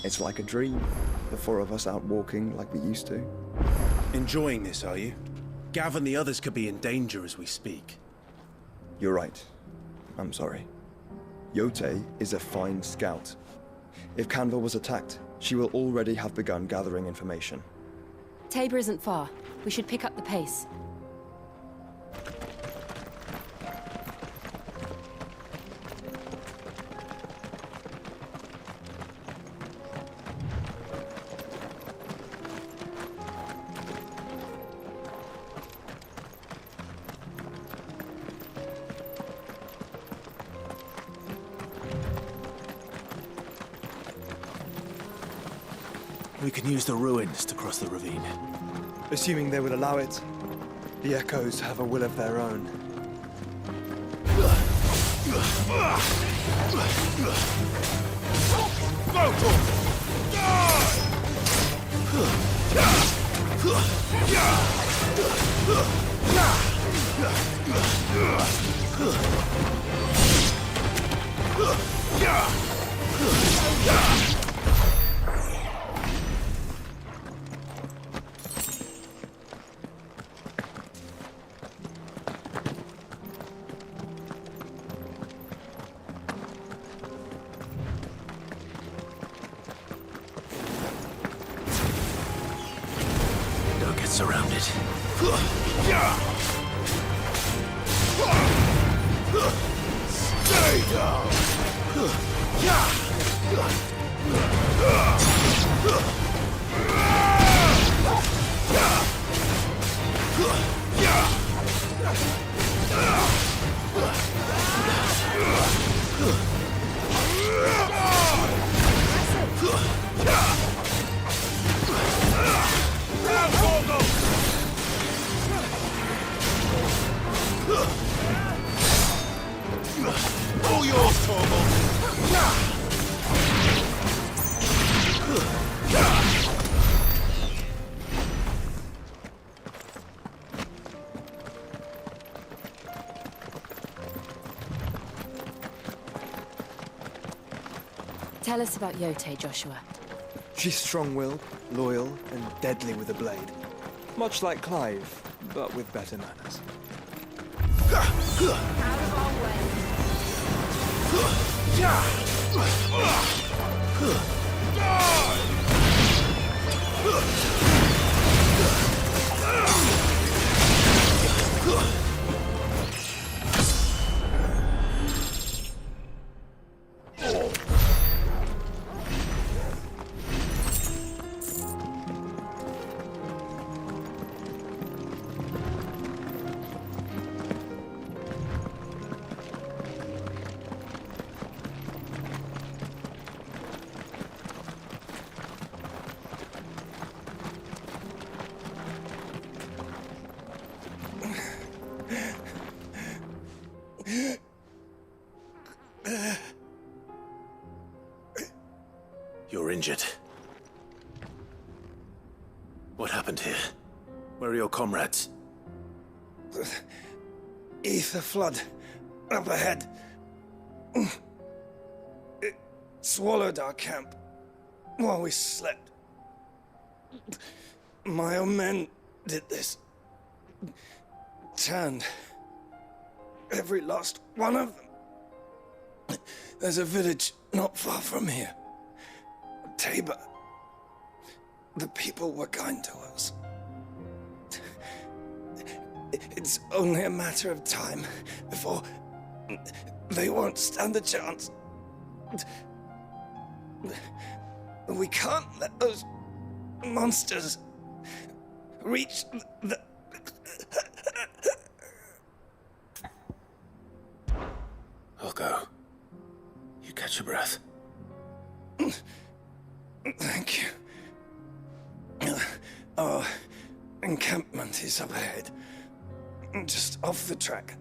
It's like a dream. The four of us out walking like we used to. Enjoying this, are you? Gav and the others could be in danger as we speak. You're right. I'm sorry. Yote is a fine scout. If Canva was attacked, she will already have begun gathering information. Tabor isn't far. We should pick up the pace. We can use the ruins to cross the ravine. Assuming they would allow it, the Echoes have a will of their own. Surrounded. Stay down. All yours, Torvald! Tell us about Yote, Joshua. She's strong-willed, loyal, and deadly with a blade. Much like Clive, but with better manners. Out of our way. You're injured. What happened here? Where are your comrades? Ether flood. Up ahead. It swallowed our camp while we slept. My own men did this. Turned every last one of them. There's a village not far from here. Tabor. The people were kind to us. It's only a matter of time before they won't stand a chance. We can't let those monsters reach the... I'll go. You catch your breath. Thank you. Our encampment is up ahead. Just off the track.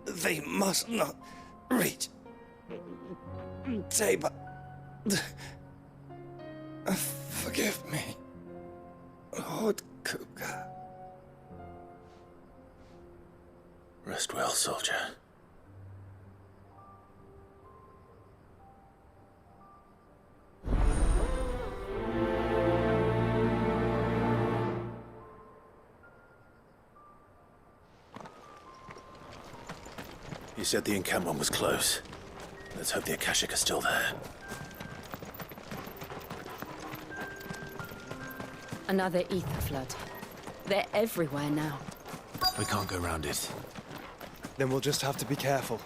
They must not reach Tabor. Forgive me, Lord Kuka. Rest well, soldier. You said the encampment was close. Let's hope the Akashic are still there. Another ether flood. They're everywhere now. We can't go around it. Then we'll just have to be careful.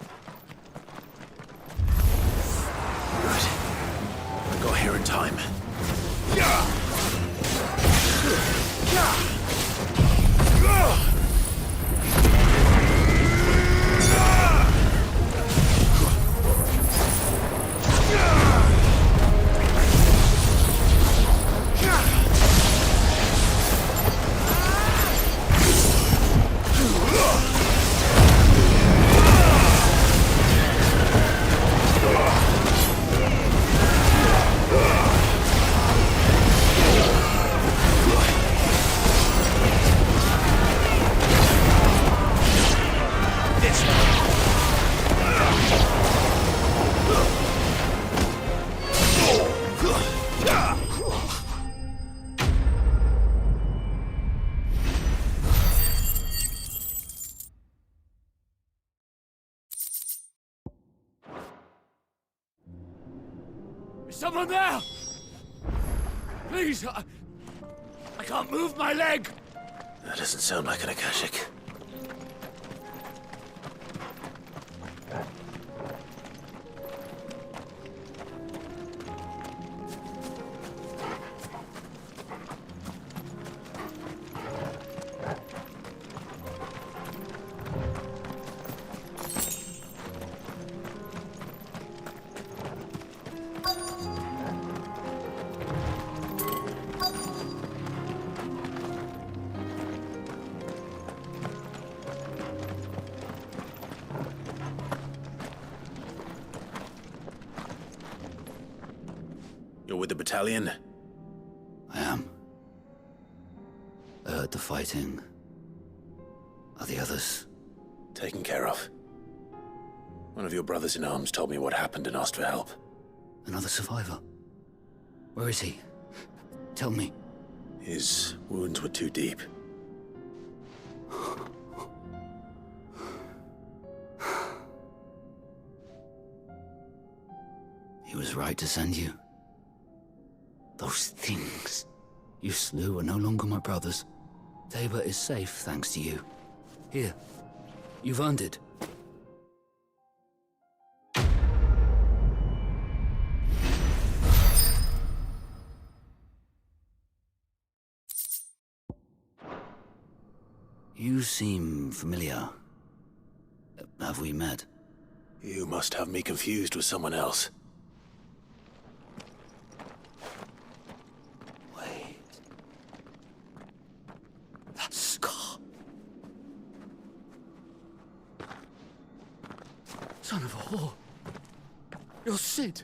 Good. I got here in time. Is someone there? Please, I can't move my leg. That doesn't sound like an Akashic. You're with the battalion? I am. I heard the fighting. Are the others? Taken care of. One of your brothers in arms told me what happened and asked for help. Another survivor? Where is he? Tell me. His wounds were too deep. He was right to send you. Those things you slew are no longer my brothers. Tabor is safe thanks to you. Here, you've earned it. You seem familiar. Have we met? You must have me confused with someone else. Wait. That scar. Son of a whore. You're Sid.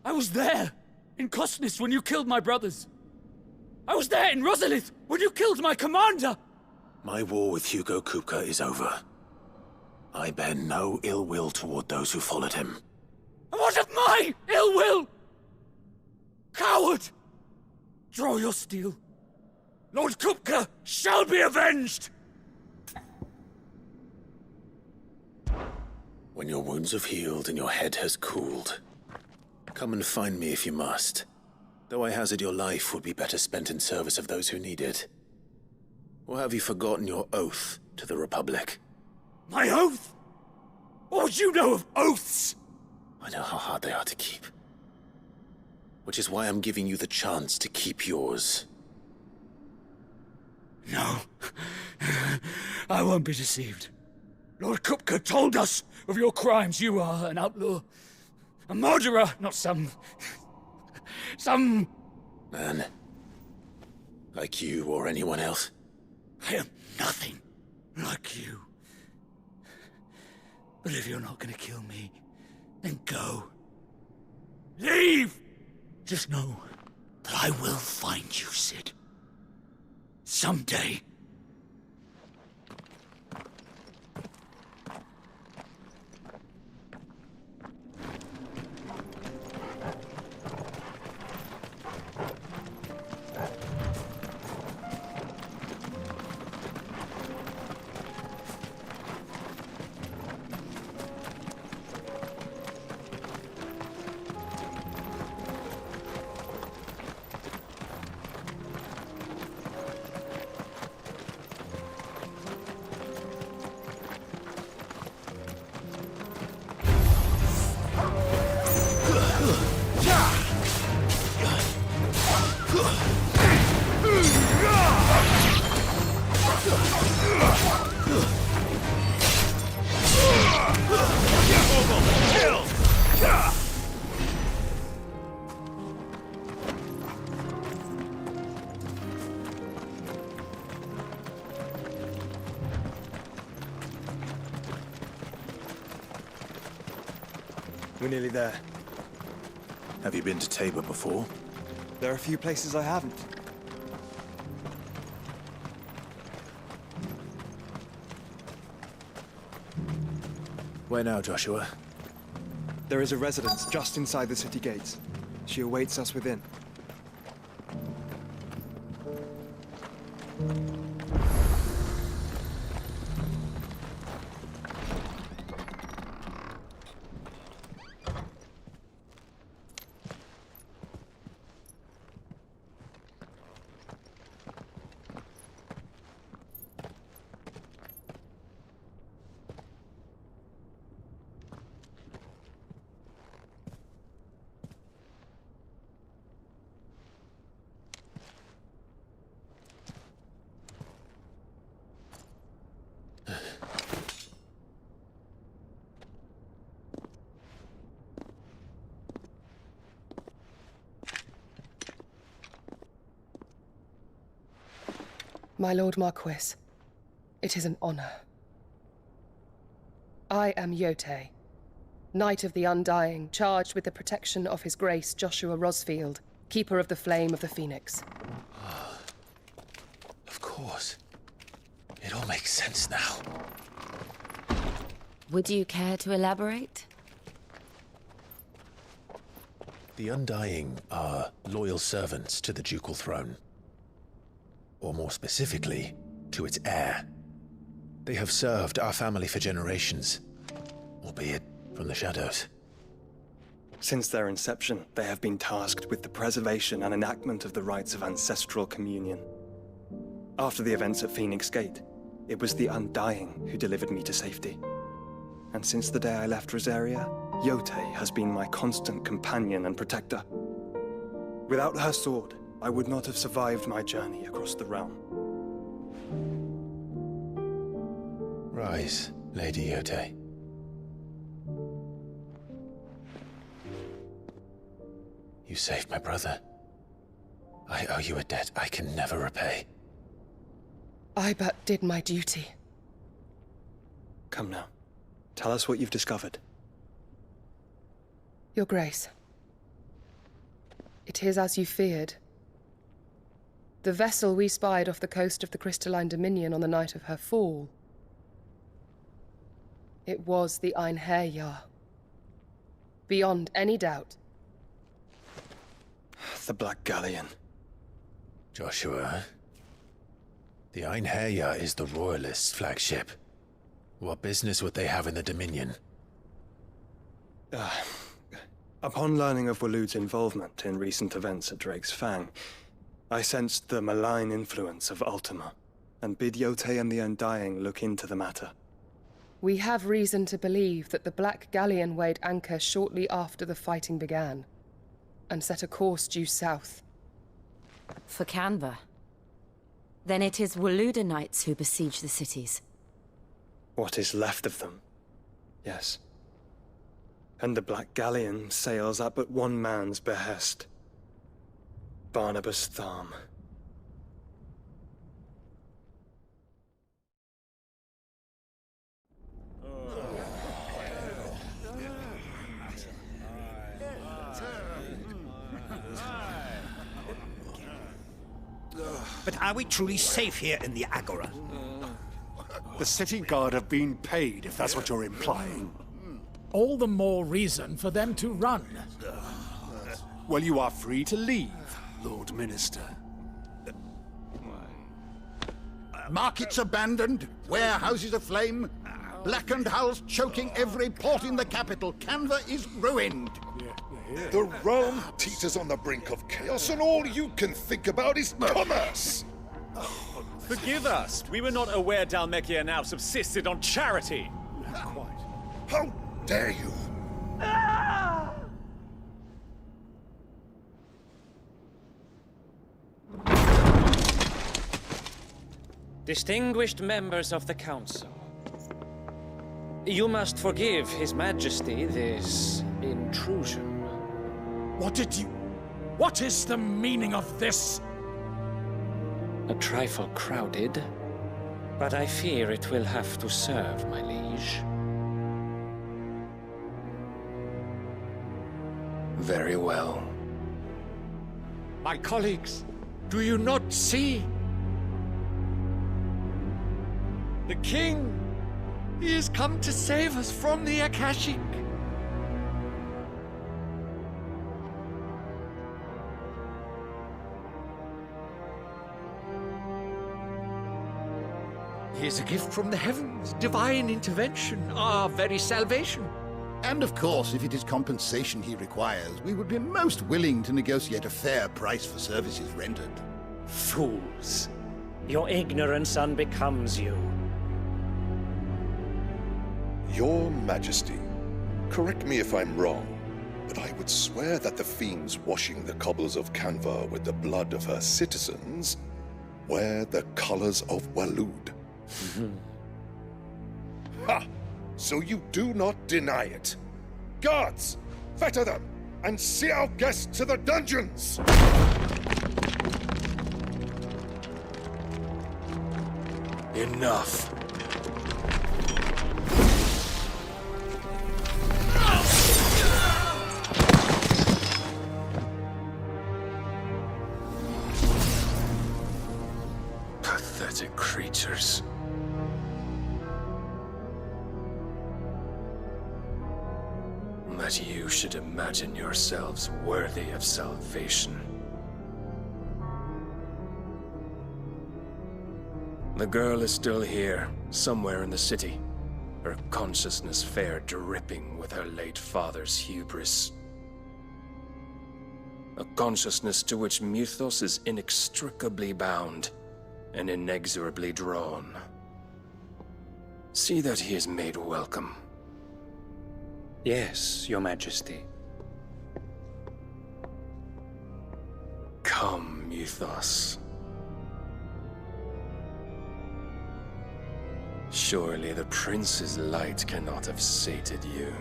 I was there, in Cosnis, when you killed my brothers. I was there in Rosalith, when you killed my commander! My war with Hugo Kupka is over. I bear no ill will toward those who followed him. And what of my ill will? Coward! Draw your steel. Lord Kupka shall be avenged! When your wounds have healed and your head has cooled, come and find me if you must. Though I hazard your life would be better spent in service of those who need it. Or have you forgotten your oath to the Republic? My oath? What do you know of oaths? I know how hard they are to keep. Which is why I'm giving you the chance to keep yours. No. I won't be deceived. Lord Kupka told us of your crimes. You are an outlaw. A murderer, not some... Man. Like you or anyone else. I am nothing like you. But if you're not gonna kill me, then go. Leave! Just know that I will find you, Sid. Someday. We're nearly there. Have you been to Tabor before? There are a few places I haven't. Where now, Joshua? There is a residence just inside the city gates. She awaits us within. My Lord Marquis, it is an honor. I am Yotei, Knight of the Undying, charged with the protection of His Grace Joshua Rosfield, Keeper of the Flame of the Phoenix. Of course. It all makes sense now. Would you care to elaborate? The Undying are loyal servants to the ducal throne. Or more specifically, to its heir. They have served our family for generations, albeit from the shadows. Since their inception, they have been tasked with the preservation and enactment of the rites of ancestral communion. After the events at Phoenix Gate, it was the Undying who delivered me to safety. And since the day I left Rosaria, Yotei has been my constant companion and protector. Without her sword, I would not have survived my journey across the realm. Rise, Lady Yotei. You saved my brother. I owe you a debt I can never repay. I but did my duty. Come now. Tell us what you've discovered. Your Grace. It is as you feared. The vessel we spied off the coast of the Crystalline Dominion on the night of her fall. It was the Einherjar. Beyond any doubt. The Black Galleon. Joshua, the Einherjar is the Royalists' flagship. What business would they have in the Dominion? Upon learning of Waloed's involvement in recent events at Drake's Fang, I sensed the malign influence of Ultima, and bid Yotei and the Undying look into the matter. We have reason to believe that the Black Galleon weighed anchor shortly after the fighting began, and set a course due south. For Canva. Then it is Waloed knights who besiege the cities. What is left of them, yes. And the Black Galleon sails at but one man's behest. Barnabas Tharm. But are we truly safe here in the Agora? The city guard have been paid, if that's what you're implying. All the more reason for them to run. Well, you are free to leave, Lord Minister. Markets abandoned, warehouses aflame, blackened hulls choking every port in the capital. Canva is ruined. The realm teeters on the brink of chaos, and all you can think about is commerce! Forgive us! We were not aware Dhalmekia now subsisted on charity! How dare you! Distinguished members of the Council, you must forgive His Majesty this intrusion. What is the meaning of this? A trifle crowded, but I fear it will have to serve, my liege. Very well. My colleagues, do you not see? The king! He has come to save us from the Akashic! He is a gift from the heavens, divine intervention, our very salvation. And of course, if it is compensation he requires, we would be most willing to negotiate a fair price for services rendered. Fools. Your ignorance unbecomes you. Your Majesty, correct me if I'm wrong, but I would swear that the fiends washing the cobbles of Canva with the blood of her citizens wear the colors of Waloed. Ha! So you do not deny it. Guards, fetter them, and see our guests to the dungeons! Enough. Pathetic creatures. That you should imagine yourselves worthy of salvation. The girl is still here, somewhere in the city, her consciousness fair dripping with her late father's hubris. A consciousness to which Mythos is inextricably bound and inexorably drawn. See that he is made welcome. Yes, Your Majesty. Come, Mythos. Surely the prince's light cannot have sated you.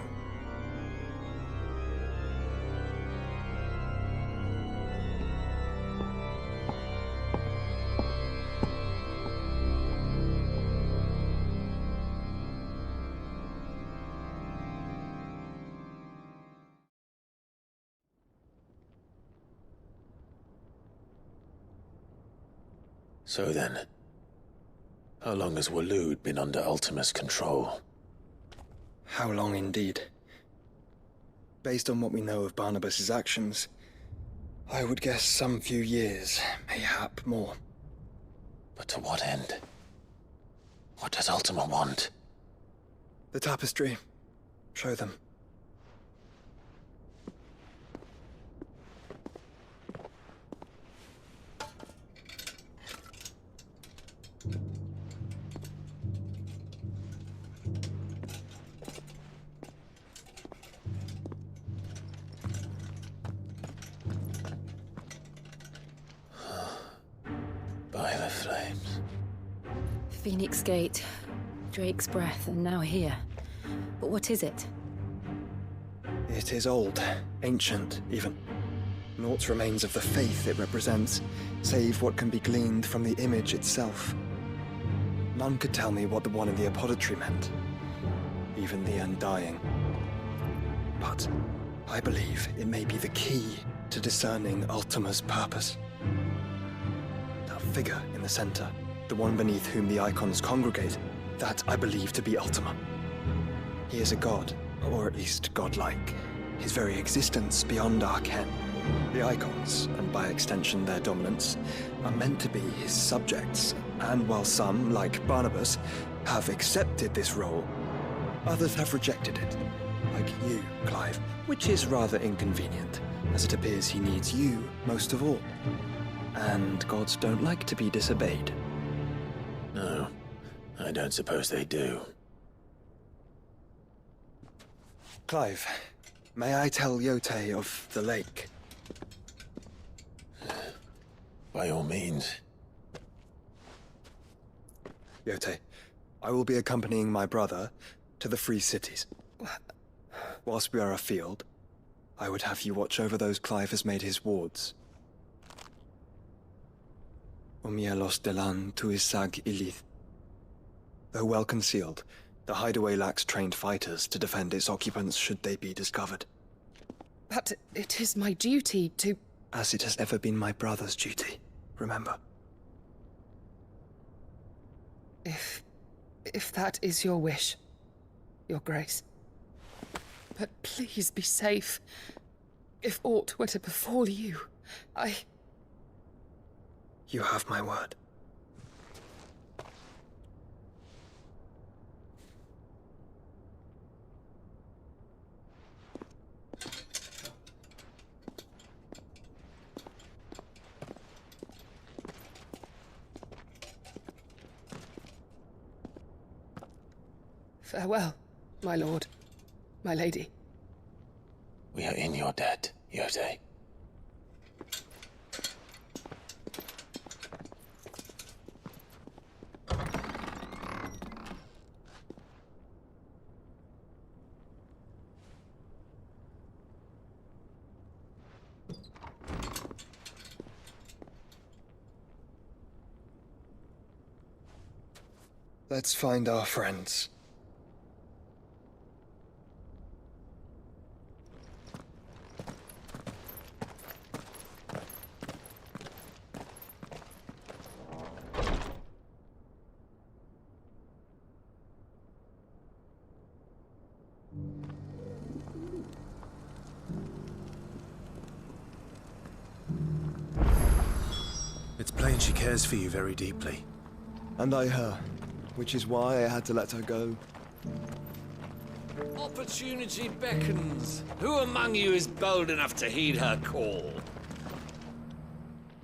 So then, how long has Waloed been under Ultima's control? How long indeed? Based on what we know of Barnabas's actions, I would guess some few years, mayhap more. But to what end? What does Ultima want? The tapestry. Show them. By the flames. Phoenix Gate, Drake's Breath, and now here. But what is it? It is old, ancient, even. Naught remains of the faith it represents, save what can be gleaned from the image itself. None could tell me what the one in the apothecary meant, even the Undying. But I believe it may be the key to discerning Ultima's purpose. That figure in the center, the one beneath whom the Eikons congregate, that I believe to be Ultima. He is a god, or at least godlike, his very existence beyond our ken. The Eikons, and by extension their dominants, are meant to be his subjects, and while some, like Barnabas, have accepted this role, others have rejected it, like you, Clive, which is rather inconvenient, as it appears he needs you most of all. And gods don't like to be disobeyed. No, I don't suppose they do. Clive, may I tell Yote of the lake? By all means. Yote, I will be accompanying my brother to the Free Cities. Whilst we are afield, I would have you watch over those Clive has made his wards. Umielos delan tuisag ilith. Though well concealed, the hideaway lacks trained fighters to defend its occupants should they be discovered. But it is my duty to... As it has ever been my brother's duty, remember. If that is your wish, Your Grace. But please be safe. If aught were to befall you, You have my word. Farewell, my lord, my lady. We are in your debt, Yotei. Let's find our friends. It's plain she cares for you very deeply. And I her, which is why I had to let her go. Opportunity beckons. Who among you is bold enough to heed her call?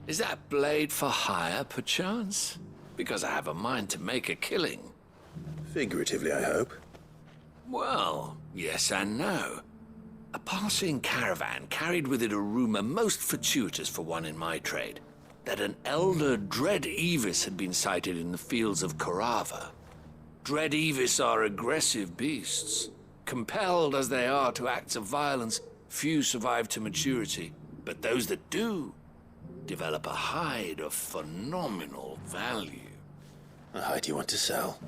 Is that blade for hire, perchance? Because I have a mind to make a killing. Figuratively, I hope. Well, yes and no. A passing caravan carried with it a rumor most fortuitous for one in my trade, that an elder Dread Evis had been sighted in the fields of Carava. Dread Evis are aggressive beasts. Compelled as they are to acts of violence, few survive to maturity, but those that do develop a hide of phenomenal value. A hide you want to sell?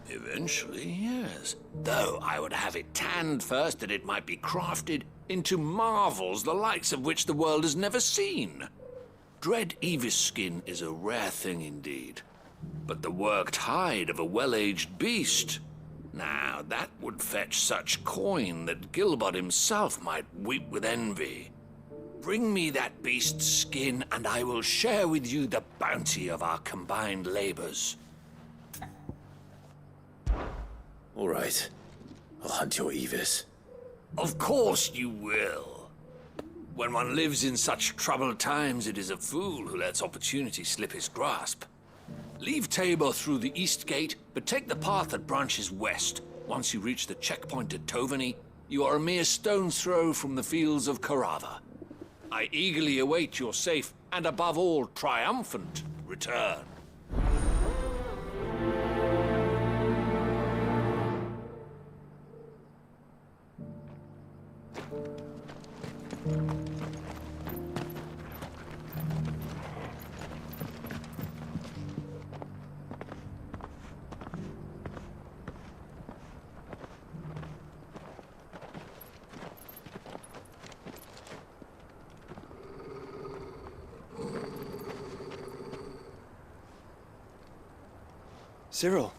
Eventually, yes. Though I would have it tanned first that it might be crafted into marvels the likes of which the world has never seen. Dread Evis skin is a rare thing indeed. But the worked hide of a well-aged beast, now that would fetch such coin that Gilbert himself might weep with envy. Bring me that beast's skin, and I will share with you the bounty of our combined labors. All right. I'll hunt your Evis. Of course you will. When one lives in such troubled times, it is a fool who lets opportunity slip his grasp. Leave Tabor through the east gate, but take the path that branches west. Once you reach the checkpoint at Tovani, you are a mere stone's throw from the fields of Carava. I eagerly await your safe, and above all, triumphant return. Cyril.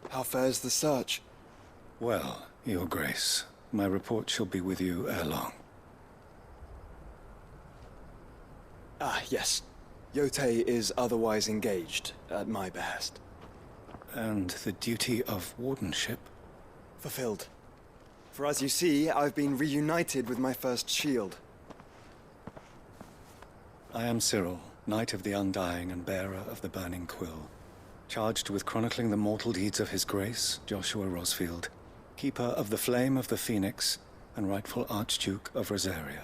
How fares the search? Well, Your Grace, my report shall be with you ere long. Ah, yes. Yotei is otherwise engaged, at my behest. And the duty of wardenship? Fulfilled. For as you see, I've been reunited with my first shield. I am Cyril, Knight of the Undying and bearer of the Burning Quill, charged with chronicling the mortal deeds of His Grace, Joshua Rosfield, Keeper of the Flame of the Phoenix, and rightful Archduke of Rosaria.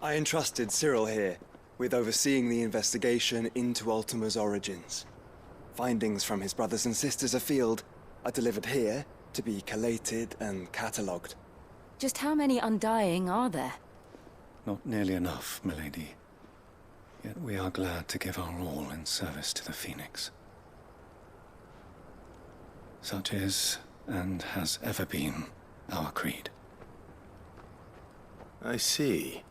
I entrusted Cyril here with overseeing the investigation into Ultima's origins. Findings from his brothers and sisters afield are delivered here to be collated and catalogued. Just how many Undying are there? Not nearly enough, milady. Yet we are glad to give our all in service to the Phoenix. Such is, and has ever been, our creed. I see.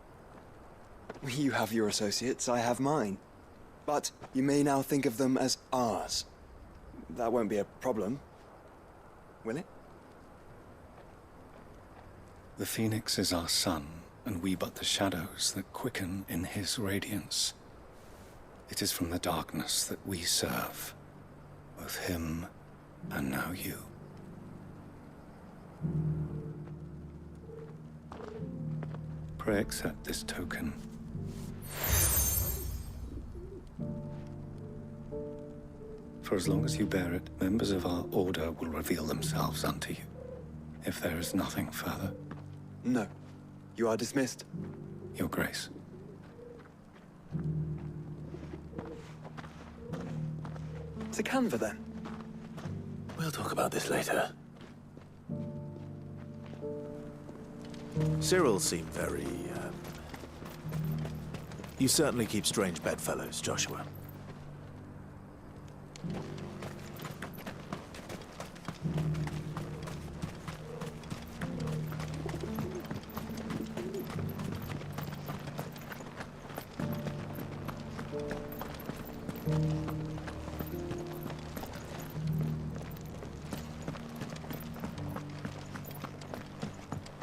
You have your associates, I have mine. But you may now think of them as ours. That won't be a problem, will it? The Phoenix is our sun, and we but the shadows that quicken in his radiance. It is from the darkness that we serve, both him and now you. Pray accept this token. For as long as you bear it, members of our order will reveal themselves unto you. If there is nothing further. No. You are dismissed. Your Grace. To Canva, then. We'll talk about this later. Cyril seemed very, You certainly keep strange bedfellows, Joshua.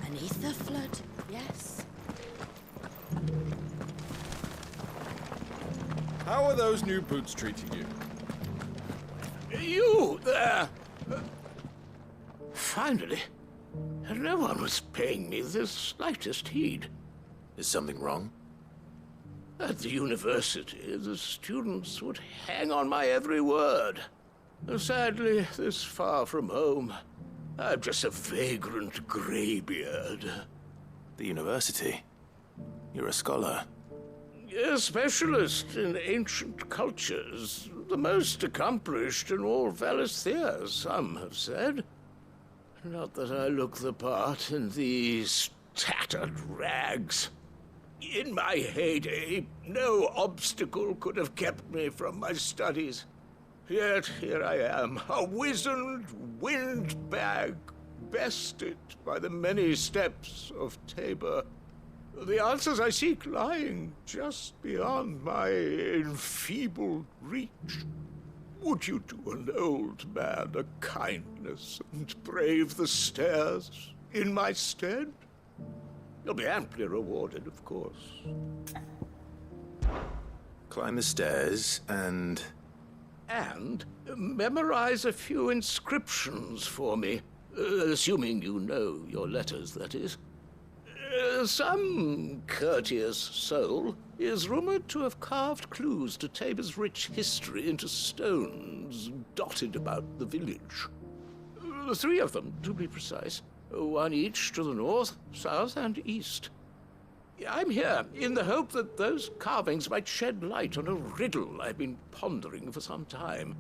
Beneath the flood, yes. How are those new boots treating you? You there! Finally, no one was paying me the slightest heed. Is something wrong? At the university, the students would hang on my every word. Sadly, this far from home, I'm just a vagrant greybeard. The university? You're a scholar. A specialist in ancient cultures, the most accomplished in all Valisthea, some have said. Not that I look the part in these tattered rags. In my heyday, no obstacle could have kept me from my studies. Yet here I am, a wizened windbag, bested by the many steps of Tabor. The answers I seek lying just beyond my enfeebled reach. Would you do an old man a kindness and brave the stairs in my stead? You'll be amply rewarded, of course. Climb the stairs and... And memorize a few inscriptions for me, assuming you know your letters, that is. Some courteous soul is rumored to have carved clues to Tabor's rich history into stones dotted about the village. 3 of them, to be precise. 1 each to the north, south, and east. I'm here in the hope that those carvings might shed light on a riddle I've been pondering for some time.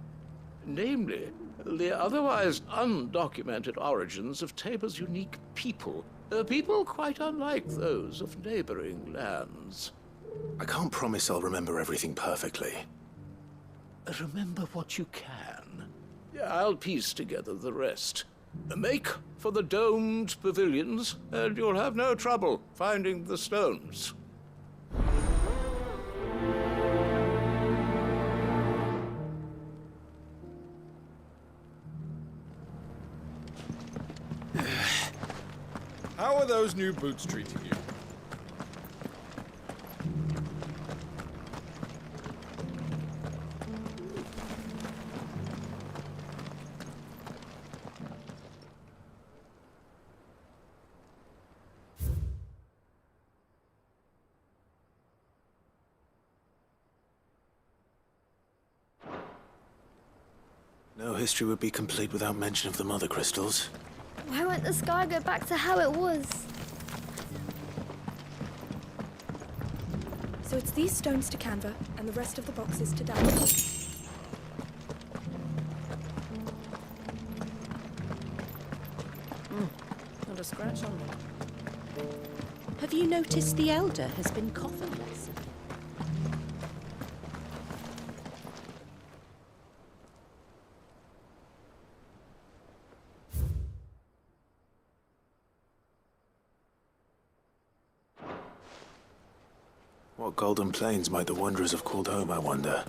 Namely, the otherwise undocumented origins of Tabor's unique people. People quite unlike those of neighboring lands. I can't promise I'll remember everything perfectly. Remember what you can. I'll piece together the rest. Make for the domed pavilions, and you'll have no trouble finding the stones. How are those new boots treating you? No history would be complete without mention of the mother crystals. Why won't the sky go back to how it was? So it's these stones to Canva, and the rest of the boxes to Adaga. Not a scratch on them. Have you noticed the Elder has been coffinless? What golden plains might the wanderers have called home, I wonder?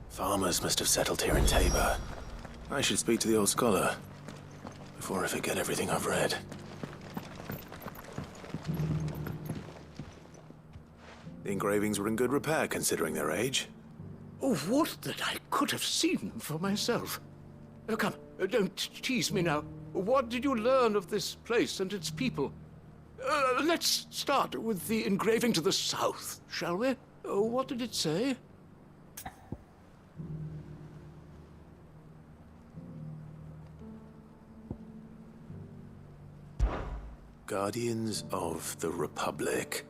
Farmers must have settled here in Tabor. I should speak to the old scholar before I forget everything I've read. The engravings were in good repair considering their age. Oh, would that I could have seen them for myself. Oh, come, don't tease me now. What did you learn of this place and its people? Let's start with the engraving to the south, shall we? What did it say? Guardians of the Republic.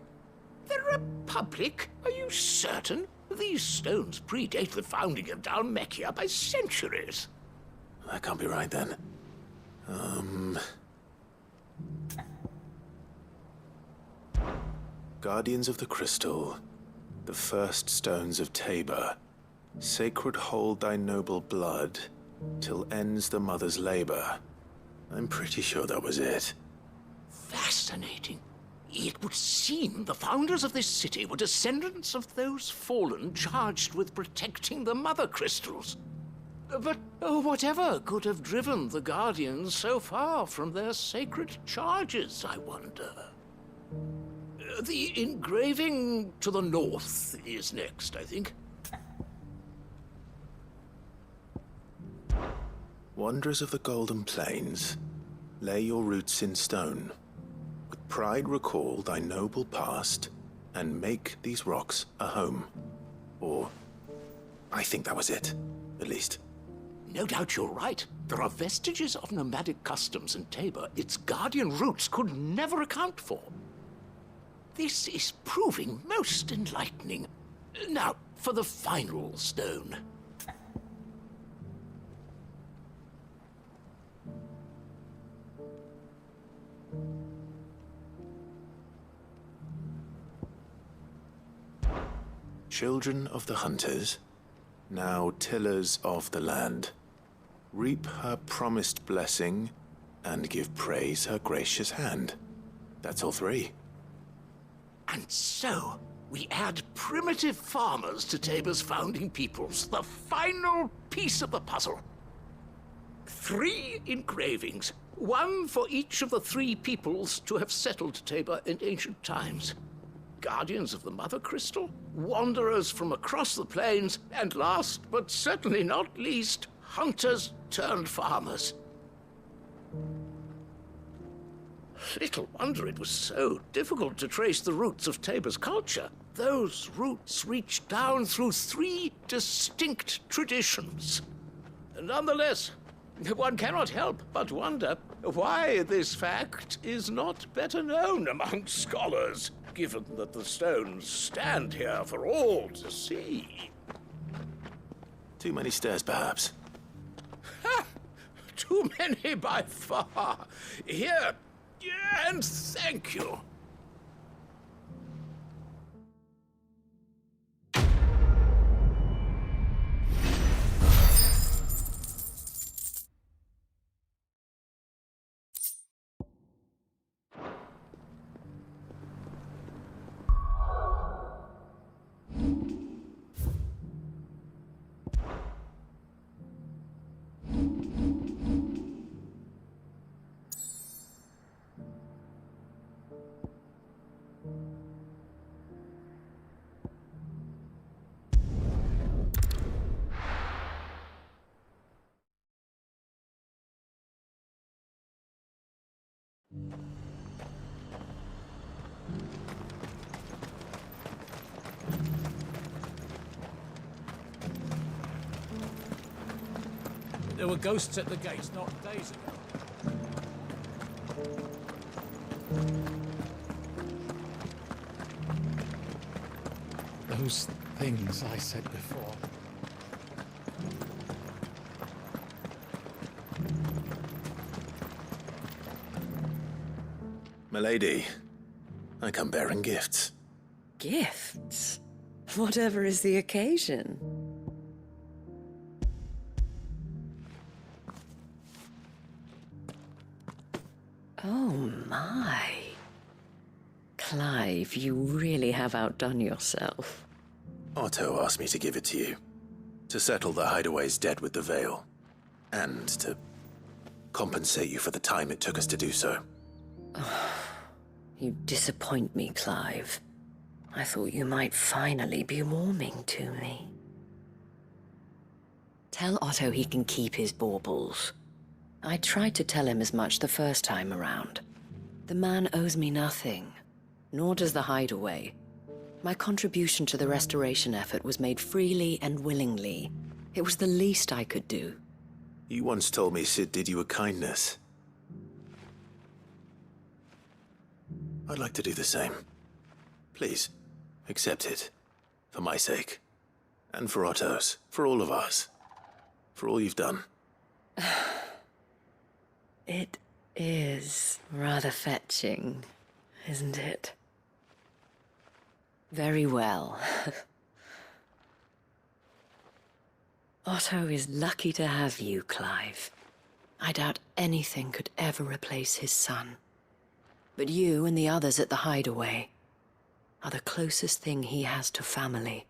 The Republic? Are you certain? These stones predate the founding of Dhalmekia by centuries. That can't be right, then. Guardians of the Crystal. The first stones of Tabor. Sacred hold thy noble blood, till ends the mother's labor. I'm pretty sure that was it. Fascinating. It would seem the founders of this city were descendants of those fallen charged with protecting the mother crystals. But whatever could have driven the Guardians so far from their sacred charges, I wonder? The engraving to the north is next, I think. Wanderers of the Golden Plains, lay your roots in stone. With pride recall thy noble past, and make these rocks a home. Or, I think that was it, at least. No doubt you're right. There are vestiges of nomadic customs in Tabor its guardian roots could never account for. This is proving most enlightening. Now, for the final stone. Children of the hunters, now tillers of the land, reap her promised blessing and give praise her gracious hand. That's all three. And so, we add primitive farmers to Tabor's founding peoples, the final piece of the puzzle. 3 engravings, one for each of the 3 peoples to have settled Tabor in ancient times. Guardians of the Mother Crystal, wanderers from across the plains, and last but certainly not least, hunters turned farmers. Little wonder it was so difficult to trace the roots of Tabor's culture. Those roots reach down through 3 distinct traditions. Nonetheless, one cannot help but wonder why this fact is not better known among scholars, given that the stones stand here for all to see. Too many stairs, perhaps. Ha! Too many by far. Here, and thank you. There were ghosts at the gates not days ago. Those things I said before. Milady, I come bearing gifts. Gifts? Whatever is the occasion. Oh my. Clive, you really have outdone yourself. Otto asked me to give it to you. To settle the Hideaway's debt with the Veil. And to compensate you for the time it took us to do so. You disappoint me, Clive. I thought you might finally be warming to me. Tell Otto he can keep his baubles. I tried to tell him as much the first time around. The man owes me nothing, nor does the Hideaway. My contribution to the restoration effort was made freely and willingly. It was the least I could do. You once told me Sid did you a kindness. I'd like to do the same. Please, accept it. For my sake. And for Otto's. For all of us. For all you've done. It is rather fetching, isn't it? Very well. Otto is lucky to have you, Clive. I doubt anything could ever replace his son. But you and the others at the Hideaway are the closest thing he has to family.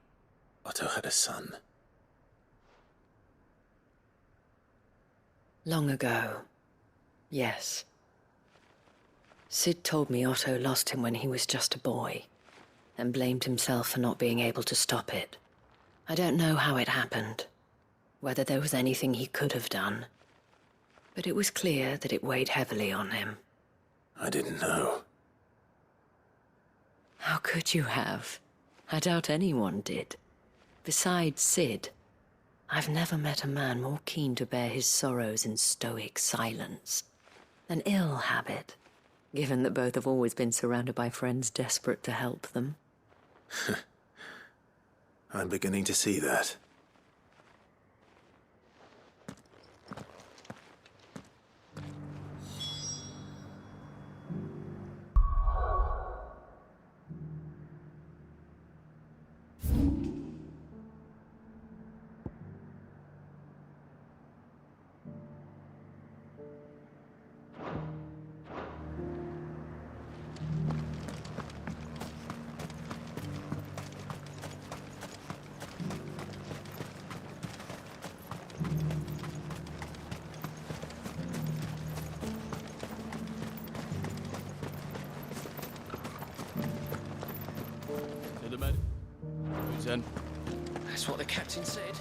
Otto had a son. Long ago, yes. Sid told me Otto lost him when he was just a boy, and blamed himself for not being able to stop it. I don't know how it happened, whether there was anything he could have done, but it was clear that it weighed heavily on him. I didn't know. How could you have? I doubt anyone did. Besides Sid, I've never met a man more keen to bear his sorrows in stoic silence. An ill habit, given that both have always been surrounded by friends desperate to help them. I'm beginning to see that. That's what the captain said.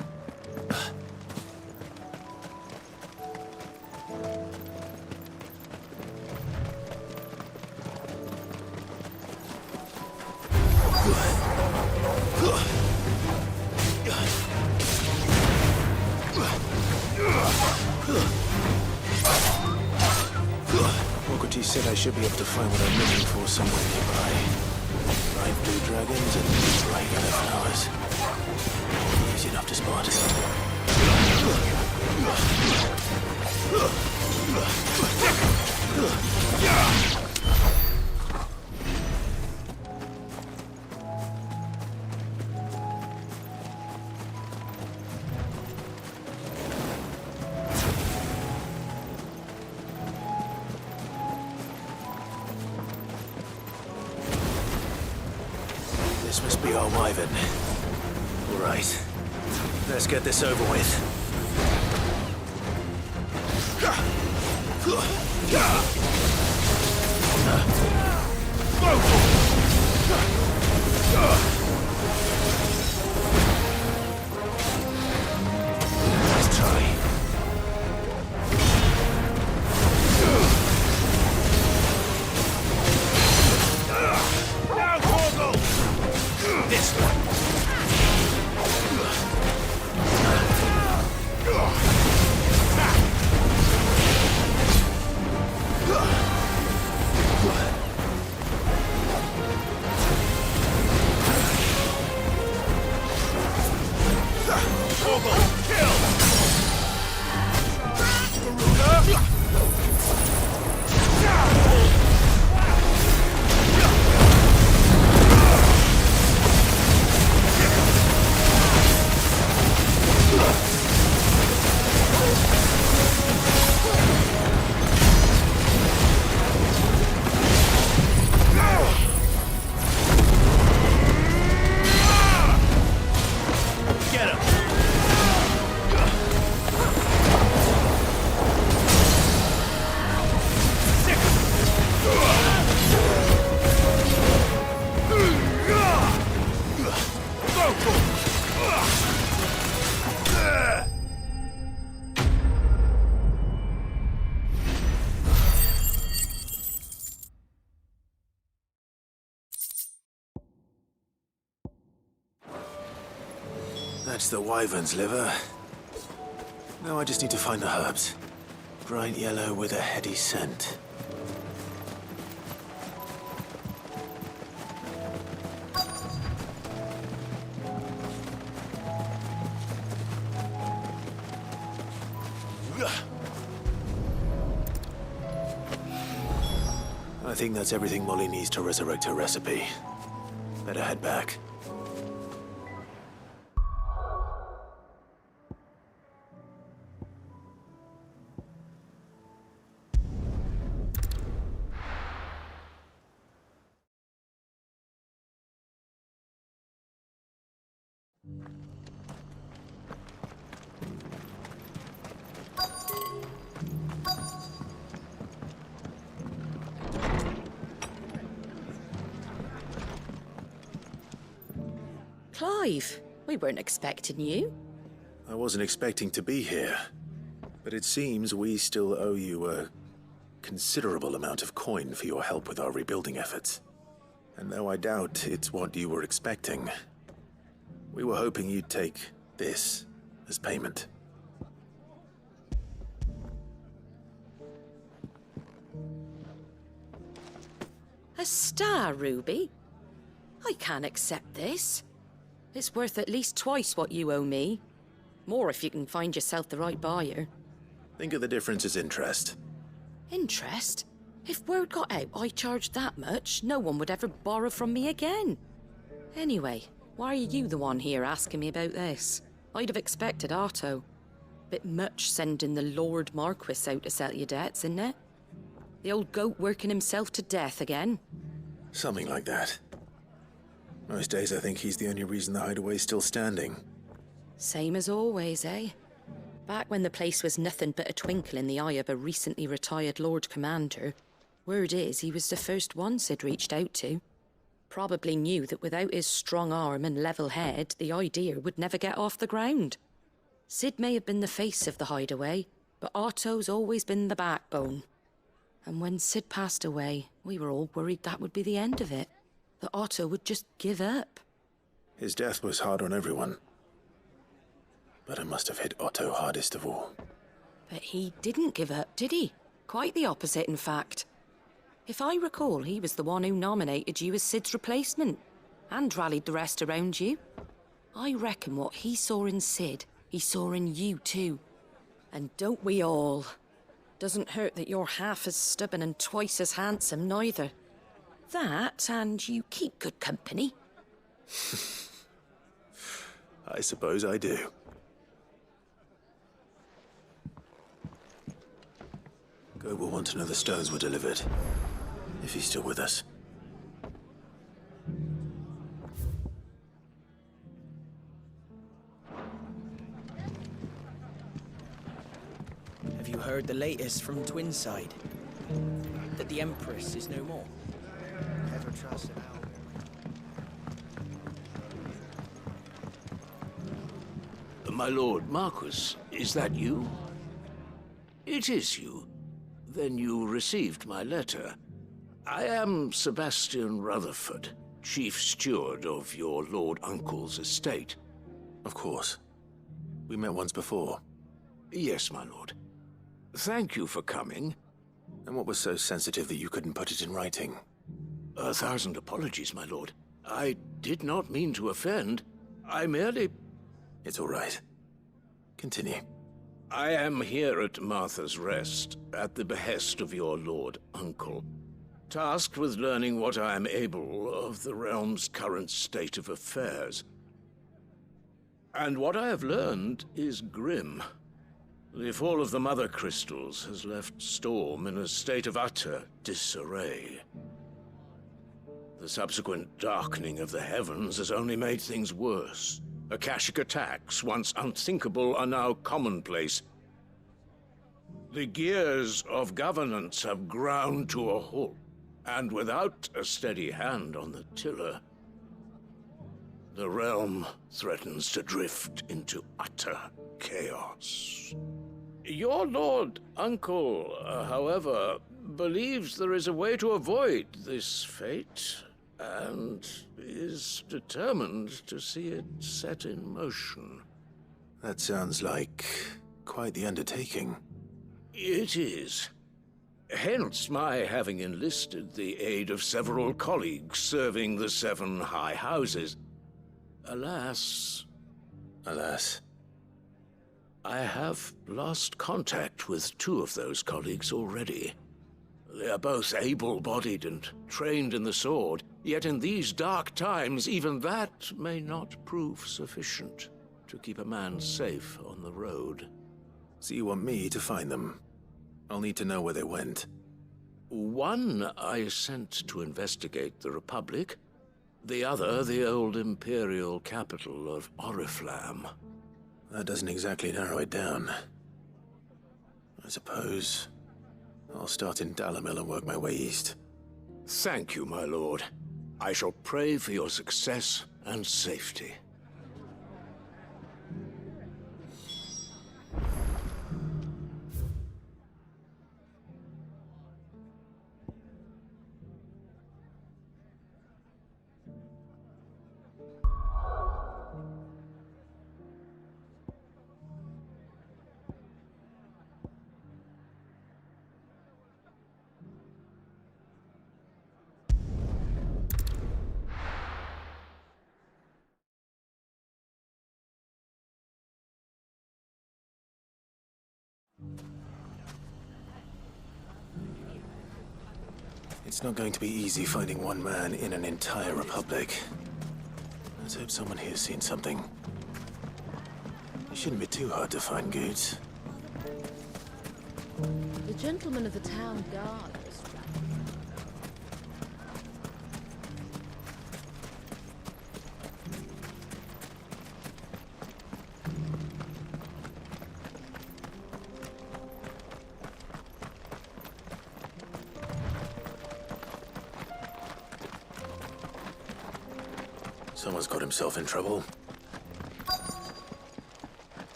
Socrates said I should be able to find what I'm looking for somewhere nearby. Bright blue dragons and bright yellow flowers. Easy enough to spot. This must be our wyvern. All right. Let's get this over with. Let's try. Now, Portal! This one. What? That's the wyvern's liver. Now I just need to find the herbs. Bright yellow with a heady scent. I think that's everything Molly needs to resurrect her recipe. Better head back. Clive, we weren't expecting you. I wasn't expecting to be here, but it seems we still owe you a considerable amount of coin for your help with our rebuilding efforts. And though I doubt it's what you were expecting, we were hoping you'd take this as payment. A star ruby? I can't accept this. It's worth at least twice what you owe me. More if you can find yourself the right buyer. Think of the difference as interest. Interest? If word got out I charged that much, no one would ever borrow from me again. Anyway, why are you the one here asking me about this? I'd have expected Otto. Bit much sending the Lord Marquis out to settle your debts, isn't it? The old goat working himself to death again? Something like that. Most days I think he's the only reason the hideaway's still standing. Same as always, eh? Back when the place was nothing but a twinkle in the eye of a recently retired Lord Commander, word is he was the first one Sid reached out to. Probably knew that without his strong arm and level head, the idea would never get off the ground. Sid may have been the face of the hideaway, but Otto's always been the backbone. And when Sid passed away, we were all worried that would be the end of it. That Otto would just give up. His death was hard on everyone. But it must have hit Otto hardest of all. But he didn't give up, did he? Quite the opposite, in fact. If I recall, he was the one who nominated you as Sid's replacement, and rallied the rest around you. I reckon what he saw in Sid, he saw in you too. And don't we all? Doesn't hurt that you're half as stubborn and twice as handsome, neither. That, and you keep good company. I suppose I do. Goat will want to know the stones were delivered, if he's still with us. Have you heard the latest from Twinside? That the Empress is no more? Never trust an owl. My Lord Marquis, is that you? It is you. Then you received my letter. I am Sebastian Rutherford, Chief Steward of your Lord Uncle's estate. Of course. We met once before. Yes, my lord. Thank you for coming. And what was so sensitive that you couldn't put it in writing? 1,000 apologies, my lord. I did not mean to offend. I merely... It's all right. Continue. I am here at Martha's Rest, at the behest of your Lord Uncle, tasked with learning what I am able of the realm's current state of affairs. And what I have learned is grim. The fall of the Mother Crystals has left Storm in a state of utter disarray. The subsequent darkening of the heavens has only made things worse. Akashic attacks, once unthinkable, are now commonplace. The gears of governance have ground to a halt, and without a steady hand on the tiller, the realm threatens to drift into utter chaos. Your Lord Uncle, however, believes there is a way to avoid this fate. and is determined to see it set in motion. That sounds like quite the undertaking. It is. Hence my having enlisted the aid of several colleagues serving the 7 high houses. Alas, I have lost contact with 2 of those colleagues already. They are both able-bodied and trained in the sword, yet in these dark times even that may not prove sufficient to keep a man safe on the road. So you want me to find them? I'll need to know where they went. One I sent to investigate the Republic, the other the old Imperial capital of Oriflamme. That doesn't exactly narrow it down. I suppose I'll start in Dalamil and work my way east. Thank you, my lord. I shall pray for your success and safety. It's not going to be easy finding one man in an entire republic. Let's hope someone here's seen something. It shouldn't be too hard to find goods. The gentleman of the town guard was Someone's got himself in trouble.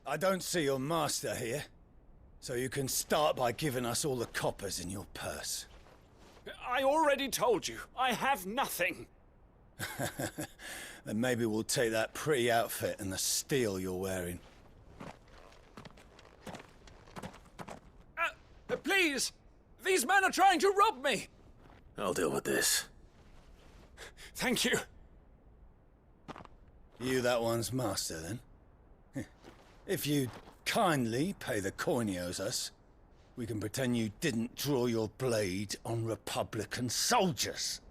I don't see your master here, so you can start by giving us all the coppers in your purse. I already told you, I have nothing. Then maybe we'll take that pretty outfit and the steel you're wearing. Please! These men are trying to rob me! I'll deal with this. Thank you. You that one's master, then? If you'd kindly pay the coin he owes us, we can pretend you didn't draw your blade on Republican soldiers.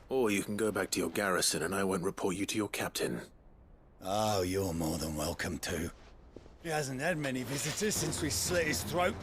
Or you can go back to your garrison and I won't report you to your captain. Oh, you're more than welcome to. He hasn't had many visitors since we slit his throat.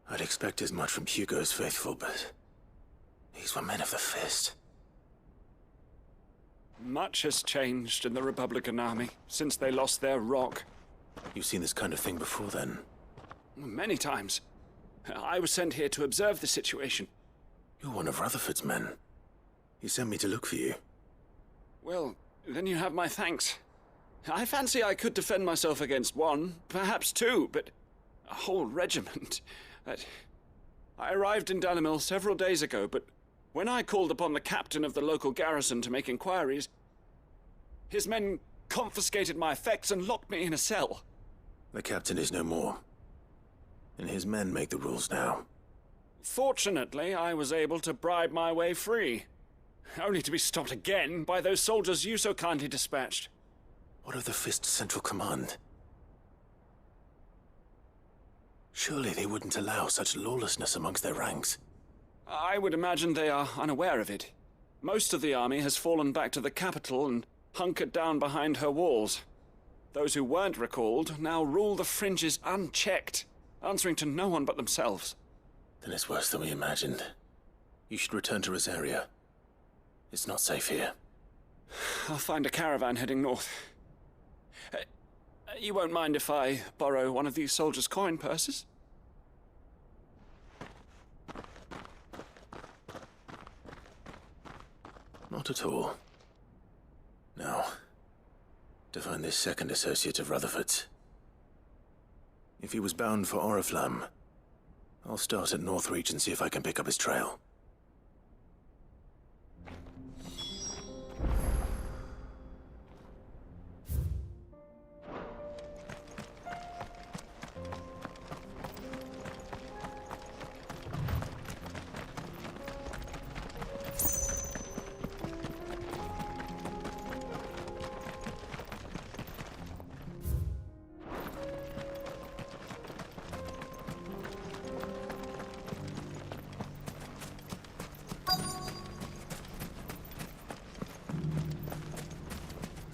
I'd expect as much from Hugo's faithful, but these were men of the fist. Much has changed in the Republican army since they lost their rock. You've seen this kind of thing before, then? Many times. I was sent here to observe the situation. You're one of Rutherford's men. He sent me to look for you. Well, then you have my thanks. I fancy I could defend myself against one, perhaps two, but a whole regiment. I arrived in Dalamil several days ago, but when I called upon the captain of the local garrison to make inquiries, his men confiscated my effects and locked me in a cell. The captain is no more, and his men make the rules now. Fortunately, I was able to bribe my way free. Only to be stopped again by those soldiers you so kindly dispatched. What of the Fist Central Command? Surely they wouldn't allow such lawlessness amongst their ranks. I would imagine they are unaware of it. Most of the army has fallen back to the capital and hunkered down behind her walls. Those who weren't recalled now rule the fringes unchecked, answering to no one but themselves. Then it's worse than we imagined. You should return to Rosaria. It's not safe here. I'll find a caravan heading north. You won't mind if I borrow one of these soldiers' coin purses? Not at all. Now, to find this second associate of Rutherford's. If he was bound for Oriflamme, I'll start at Northreach and see if I can pick up his trail.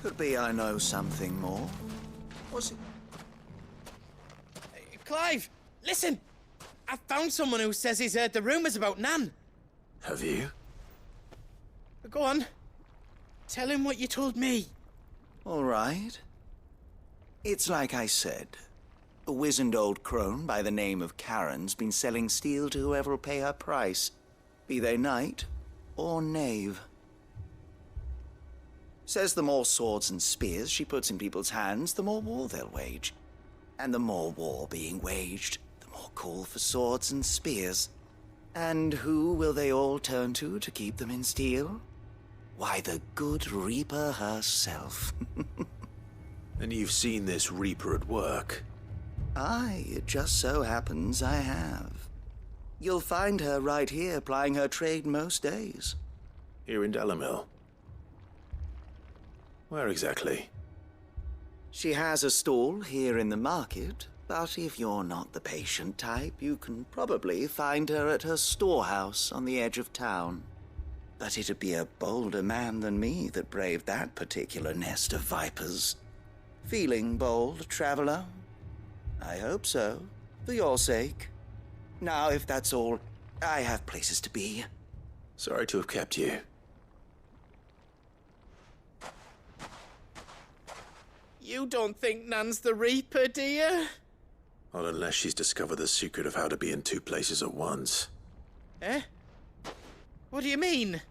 Could be I know something more. What's it? Clive, listen! I found someone who says he's heard the rumours about Nan. Have you? Go on. Tell him what you told me. All right. It's like I said. A wizened old crone by the name of Karen's been selling steel to whoever'll pay her price, be they knight or knave. Says the more swords and spears she puts in people's hands, the more war they'll wage. And the more war being waged, the more call for swords and spears. And who will they all turn to keep them in steel? Why, the good Reaper herself. And you've seen this Reaper at work? Aye, it just so happens I have. You'll find her right here plying her trade most days. Here in Delamil? Where exactly? She has a stall here in the market, but if you're not the patient type, you can probably find her at her storehouse on the edge of town. But it'd be a bolder man than me that braved that particular nest of vipers. Feeling bold, traveler? I hope so, for your sake. Now, if that's all, I have places to be. Sorry to have kept you. You don't think Nan's the Reaper, do you? Not unless she's discovered the secret of how to be in two places at once. Eh? What do you mean?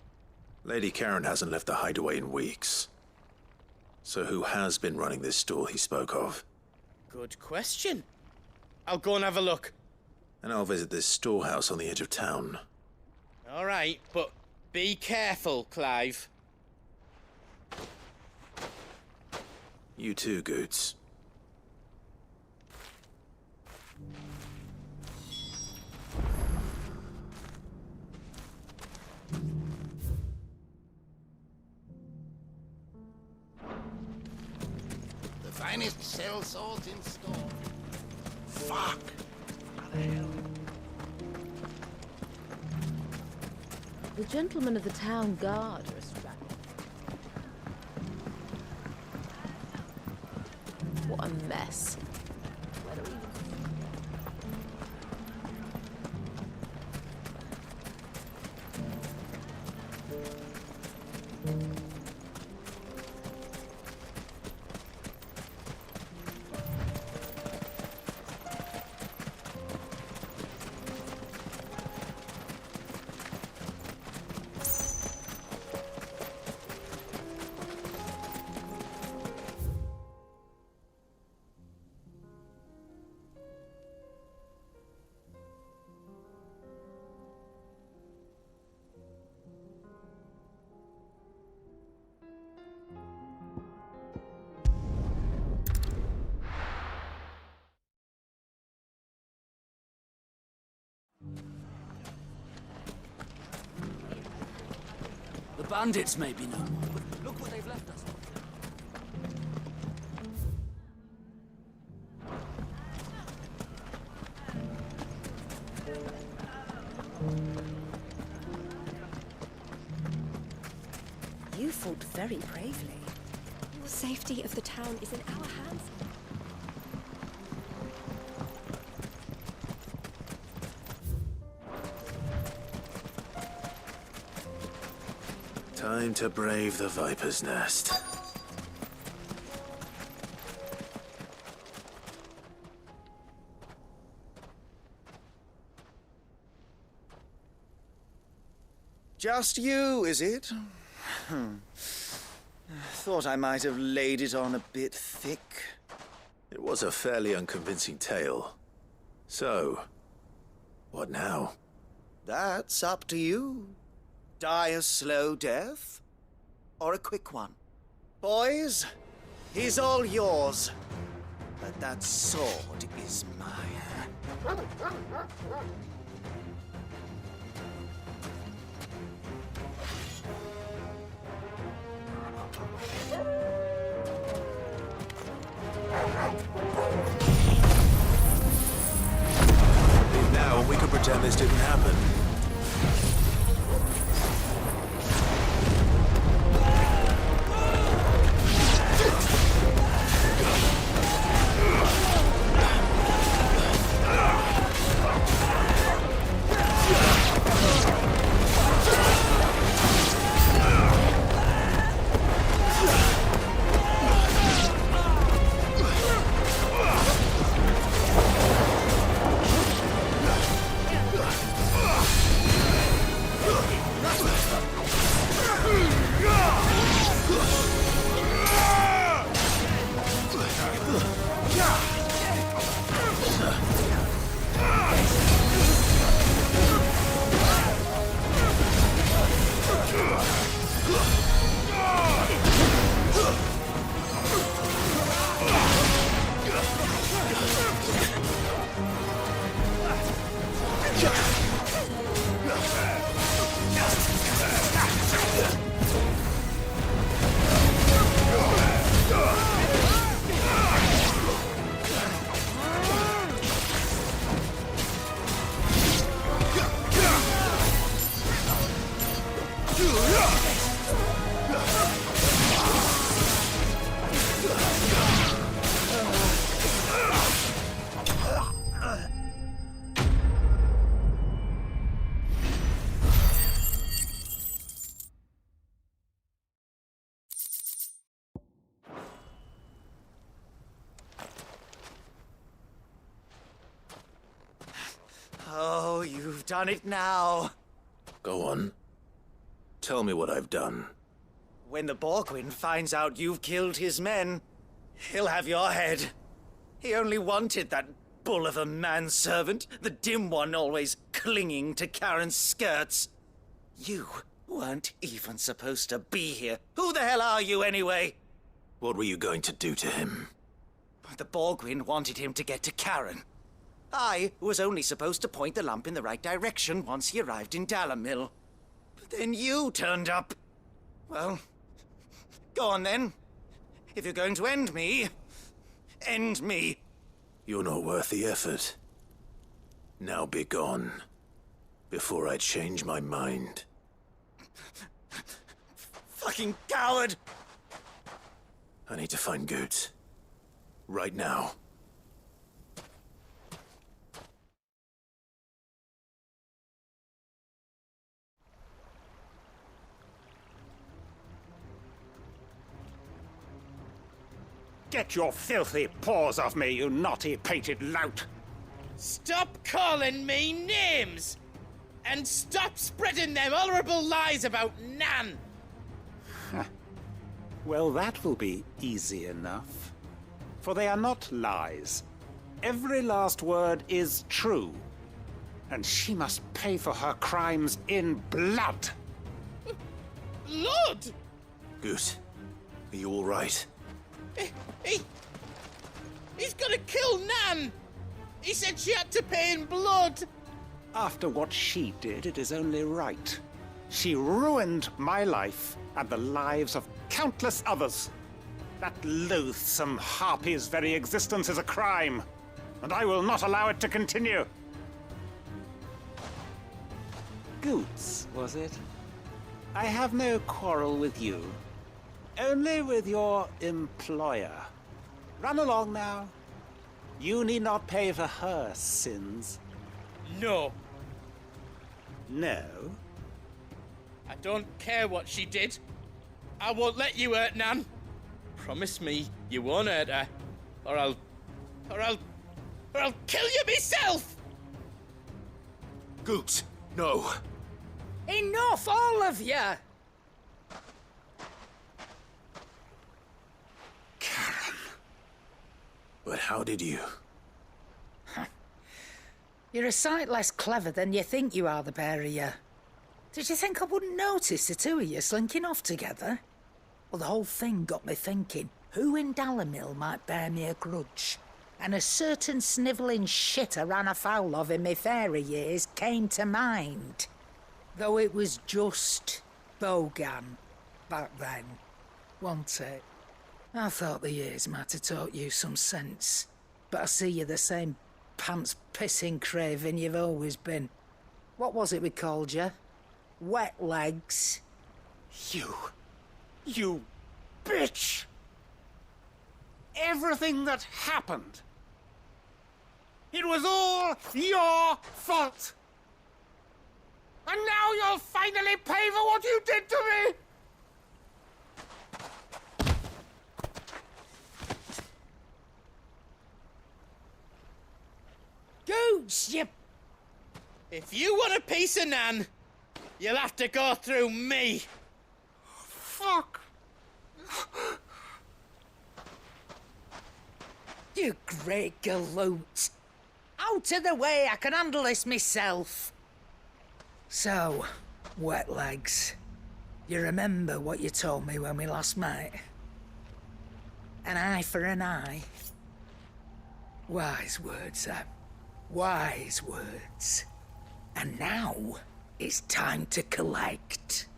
Lady Karen hasn't left the hideaway in weeks. So who has been running this stall he spoke of? Good question. I'll go and have a look. And I'll visit this storehouse on the edge of town. All right, but be careful, Clive. You too, Goots. The finest cell salt in store. Fuck! How the hell? The gentlemen of the town guard are strapped. What a mess. Where do we... bandits may be no more, but look what they've left us. You fought very bravely. The safety of the town is in our hands. Time to brave the Viper's Nest. Just you, is it? Thought I might have laid it on a bit thick. It was a fairly unconvincing tale. So, what now? That's up to you. Die a slow death, or a quick one. Boys, he's all yours. But that sword is mine. Leave now and we can pretend this didn't happen. Oh, you've done it now. Go on. Tell me what I've done. When the Borgwyn finds out you've killed his men, he'll have your head. He only wanted that bull of a manservant, the dim one always clinging to Karen's skirts. You weren't even supposed to be here. Who the hell are you anyway? What were you going to do to him? The Borgwyn wanted him to get to Karen. I was only supposed to point the lump in the right direction once he arrived in Dalamil. But then you turned up. Well, go on then. If you're going to end me, end me. You're not worth the effort. Now be gone, before I change my mind. Fucking coward! I need to find Goots. Right now. Get your filthy paws off me, you naughty-pated lout! Stop calling me names! And stop spreading them horrible lies about Nan! Well, that will be easy enough. For they are not lies. Every last word is true. And she must pay for her crimes in blood. Blood? Goot, are you all right? He's gonna kill Nan! He said she had to pay in blood! After what she did, it is only right. She ruined my life and the lives of countless others. That loathsome harpy's very existence is a crime, and I will not allow it to continue. Goots, was it? I have no quarrel with you. Only with your employer. Run along now. You need not pay for her sins. No. No? I don't care what she did. I won't let you hurt Nan. Promise me you won't hurt her, or I'll kill you myself! Goots, no. Enough, all of you! Karen. But how did you? You're a sight less clever than you think you are, the pair of you. Did you think I wouldn't notice the two of you slinking off together? Well, the whole thing got me thinking, who in Dalamil might bear me a grudge? And a certain snivelling shit I ran afoul of in my fairy years came to mind. Though it was just Bogan back then, wasn't it? I thought the years might have taught you some sense, but I see you're the same pants-pissing craven you've always been. What was it we called you? Wet legs? You bitch! Everything that happened, it was all your fault! And now you'll finally pay for what you did to me! Goots, you... If you want a piece of Nan, you'll have to go through me. Fuck! You great galoot. Out of the way, I can handle this myself. So, wet legs, you remember what you told me when we last met? An eye for an eye. Wise words, wise words. And now, it's time to collect.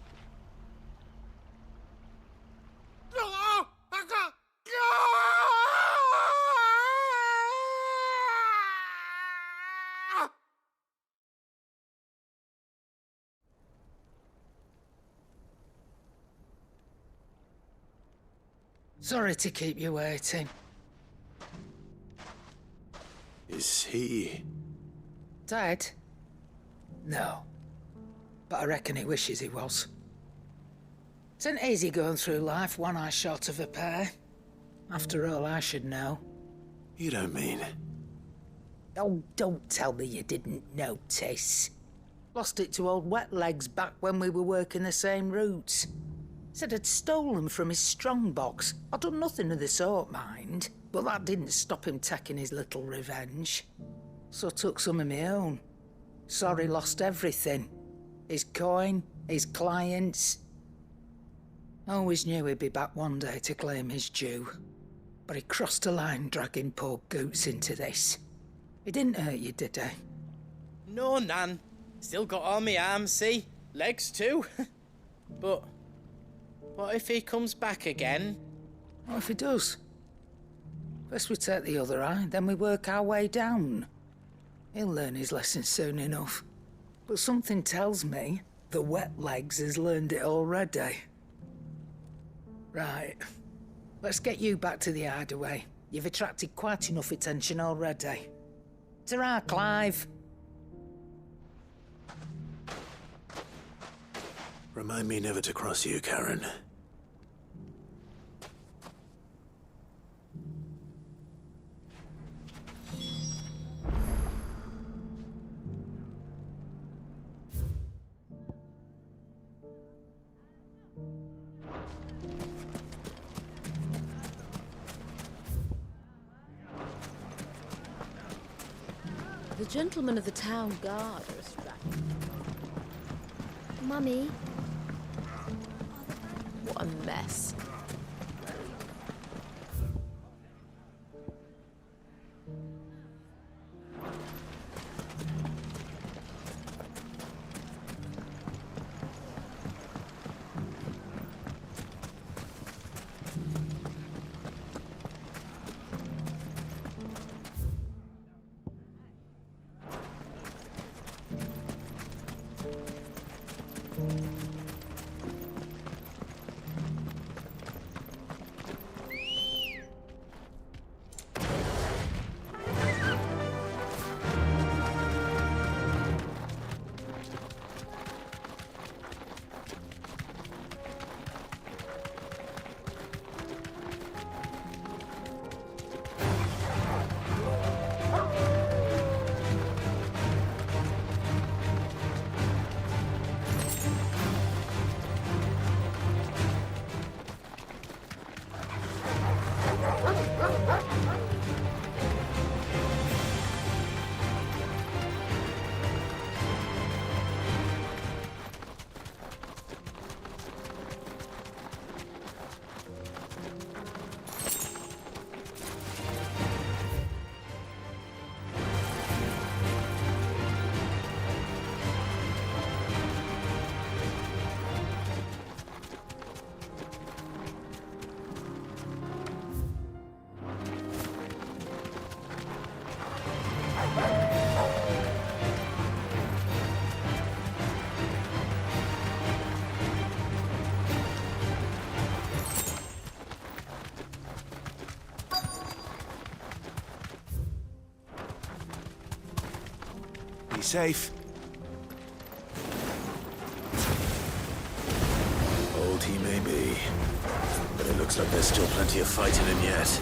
Sorry to keep you waiting. Is he... Dead? No. But I reckon he wishes he was. It isn't easy going through life one eye short of a pair. After all, I should know. You don't mean... Oh, don't tell me you didn't notice. Lost it to old Wet Legs back when we were working the same routes. Said I'd stolen from his strongbox. I'd done nothing of the sort, mind. But that didn't stop him taking his little revenge. So I took some of my own. Sorry, lost everything. His coin, his clients. Always knew he'd be back one day to claim his due. But he crossed a line dragging poor Goots into this. He didn't hurt you, did he? No, Nan. Still got all my arms, see? Legs too. But what if he comes back again? What if he does? First we take the other eye, then we work our way down. He'll learn his lesson soon enough. But something tells me the Wet Legs has learned it already. Right. Let's get you back to the hideaway. You've attracted quite enough attention already. Ta-ra, Clive. Remind me never to cross you, Karen. The gentlemen of the town guard are strapped. Mummy. What a mess. safe. Old he may be, but it looks like there's still plenty of fight in him yet.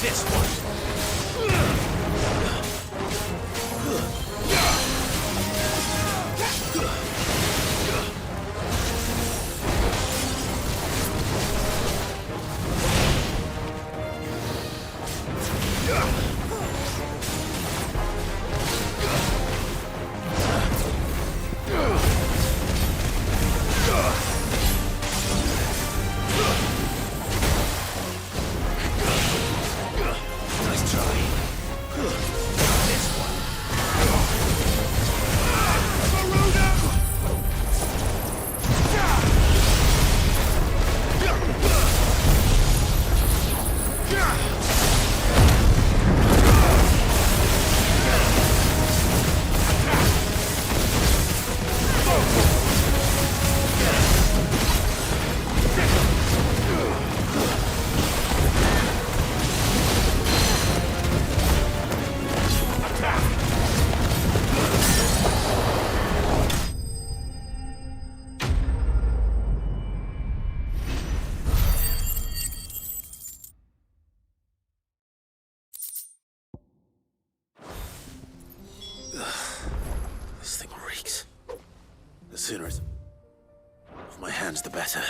This one. This thing reeks. The sooner it's off my hands, the better.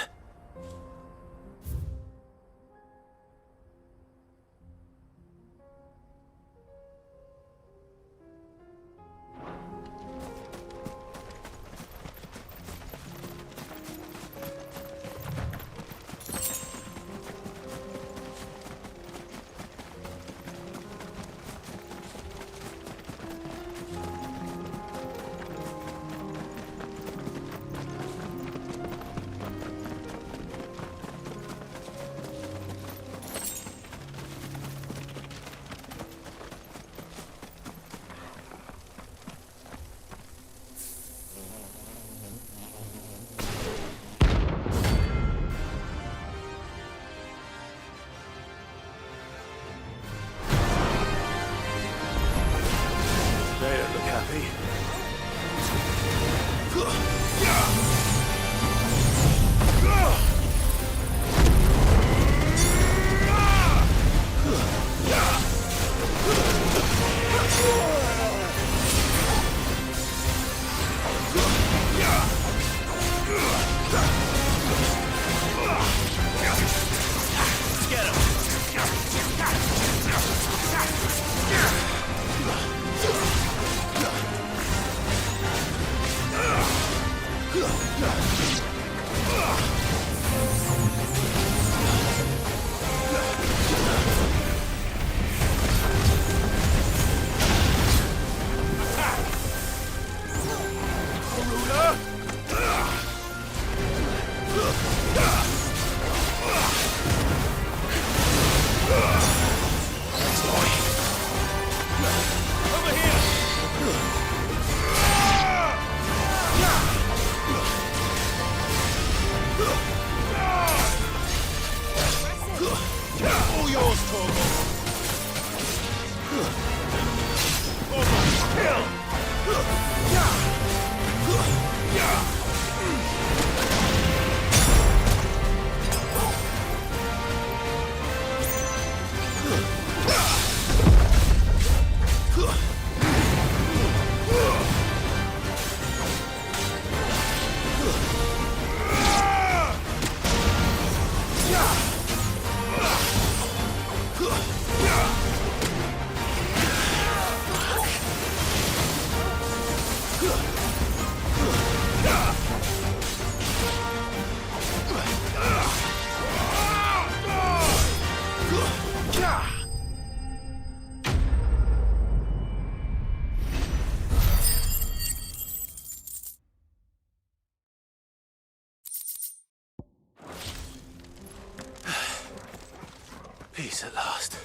Peace at last.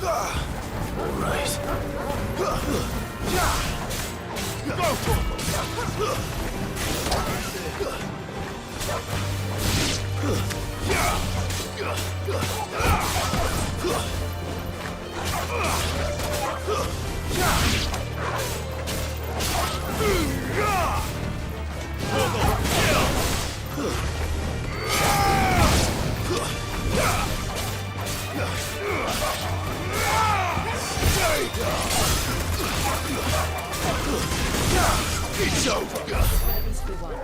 All right. It's over. At least we won.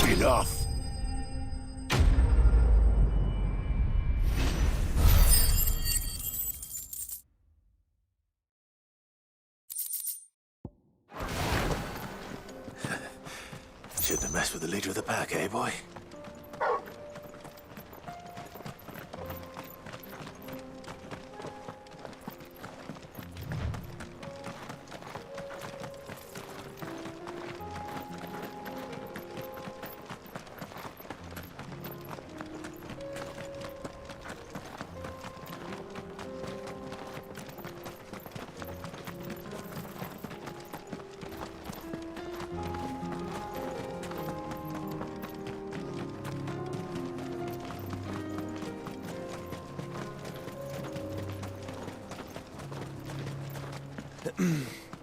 Enough! Shouldn't have messed with the leader of the pack, eh, boy?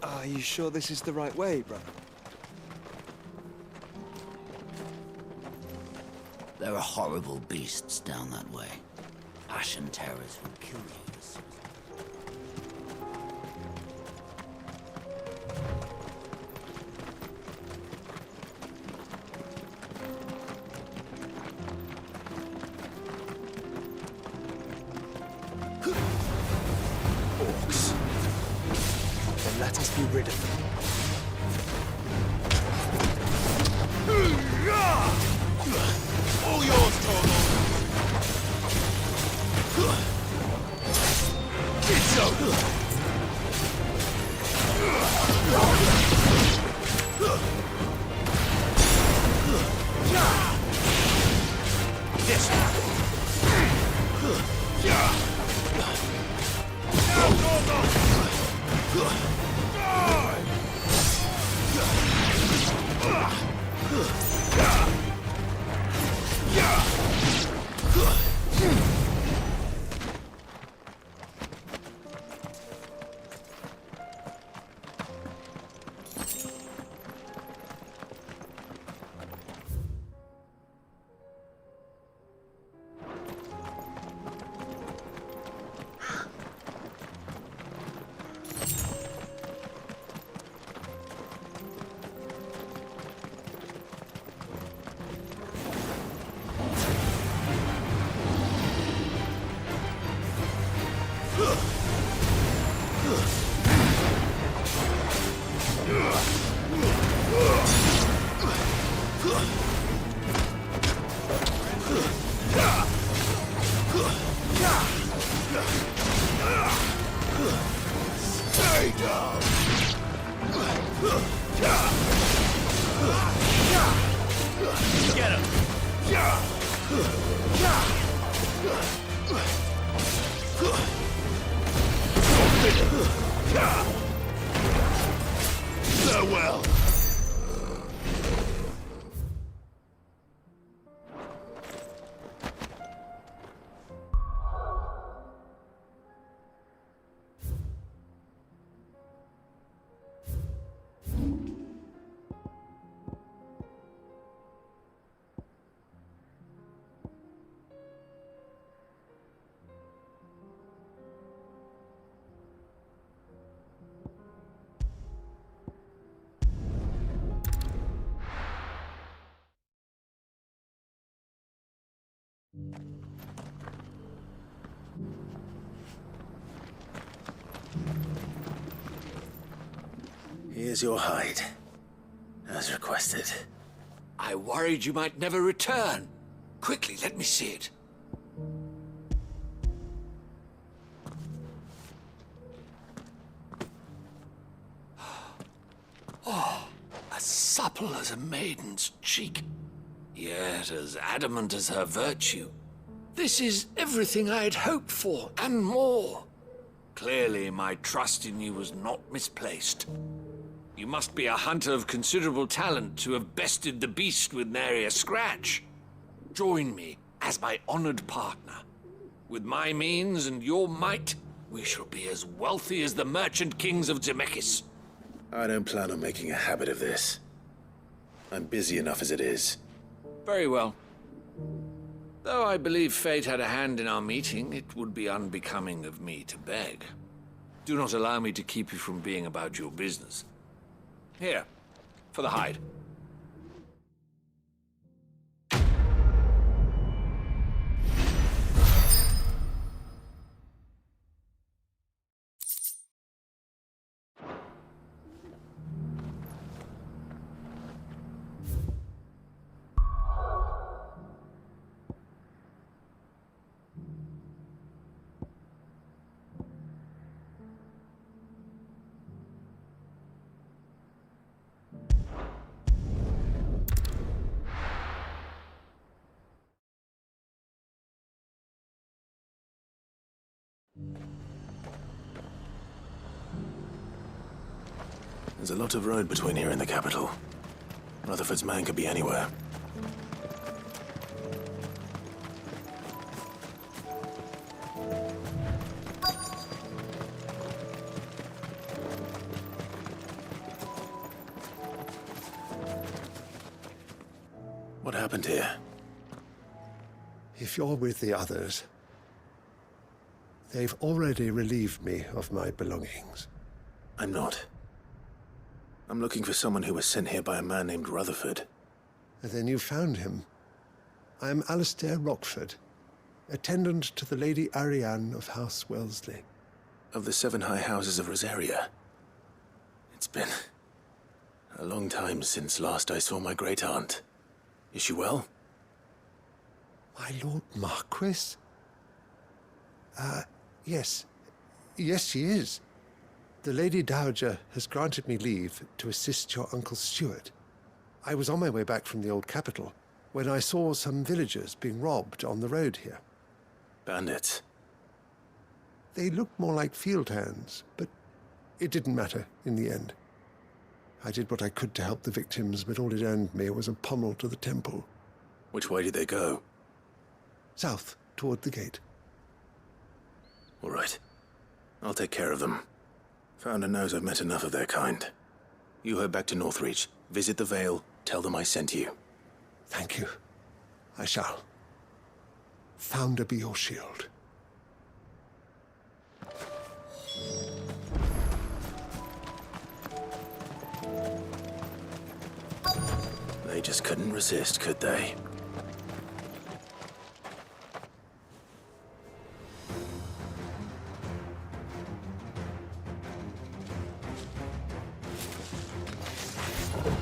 Are you sure this is the right way, brother? There are horrible beasts down that way. Ashen terrors will kill you. Let us be rid of them. All yours, Torgal! It's over! Yes. Farewell. Here's your hide, as requested. I worried you might never return. Quickly, let me see it. Oh, as supple as a maiden's cheek, yet as adamant as her virtue. This is everything I had hoped for, and more. Clearly, my trust in you was not misplaced. You must be a hunter of considerable talent to have bested the beast with nary a scratch. Join me as my honored partner. With my means and your might, we shall be as wealthy as the merchant kings of Zemeckis. I don't plan on making a habit of this. I'm busy enough as it is. Very well. Though I believe fate had a hand in our meeting, it would be unbecoming of me to beg. Do not allow me to keep you from being about your business. Here, for the hide. There's a lot of road between here and the capital. Rutherford's man could be anywhere. What happened here? If you're with the others, they've already relieved me of my belongings. I'm not. I'm looking for someone who was sent here by a man named Rutherford. And then you found him. I am Alistair Rockford, attendant to the Lady Ariane of House Wellesley. Of the 7 high houses of Rosaria. It's been a long time since last I saw my great-aunt. Is she well? My Lord Marquis? Yes. Yes, she is. The Lady Dowager has granted me leave to assist your Uncle Stuart. I was on my way back from the old capital when I saw some villagers being robbed on the road here. Bandits? They looked more like field hands, but it didn't matter in the end. I did what I could to help the victims, but all it earned me was a pommel to the temple. Which way did they go? South, toward the gate. All right. I'll take care of them. Founder knows I've met enough of their kind. You head back to Northreach, visit the Vale, tell them I sent you. Thank you. I shall. Founder be your shield. They just couldn't resist, could they?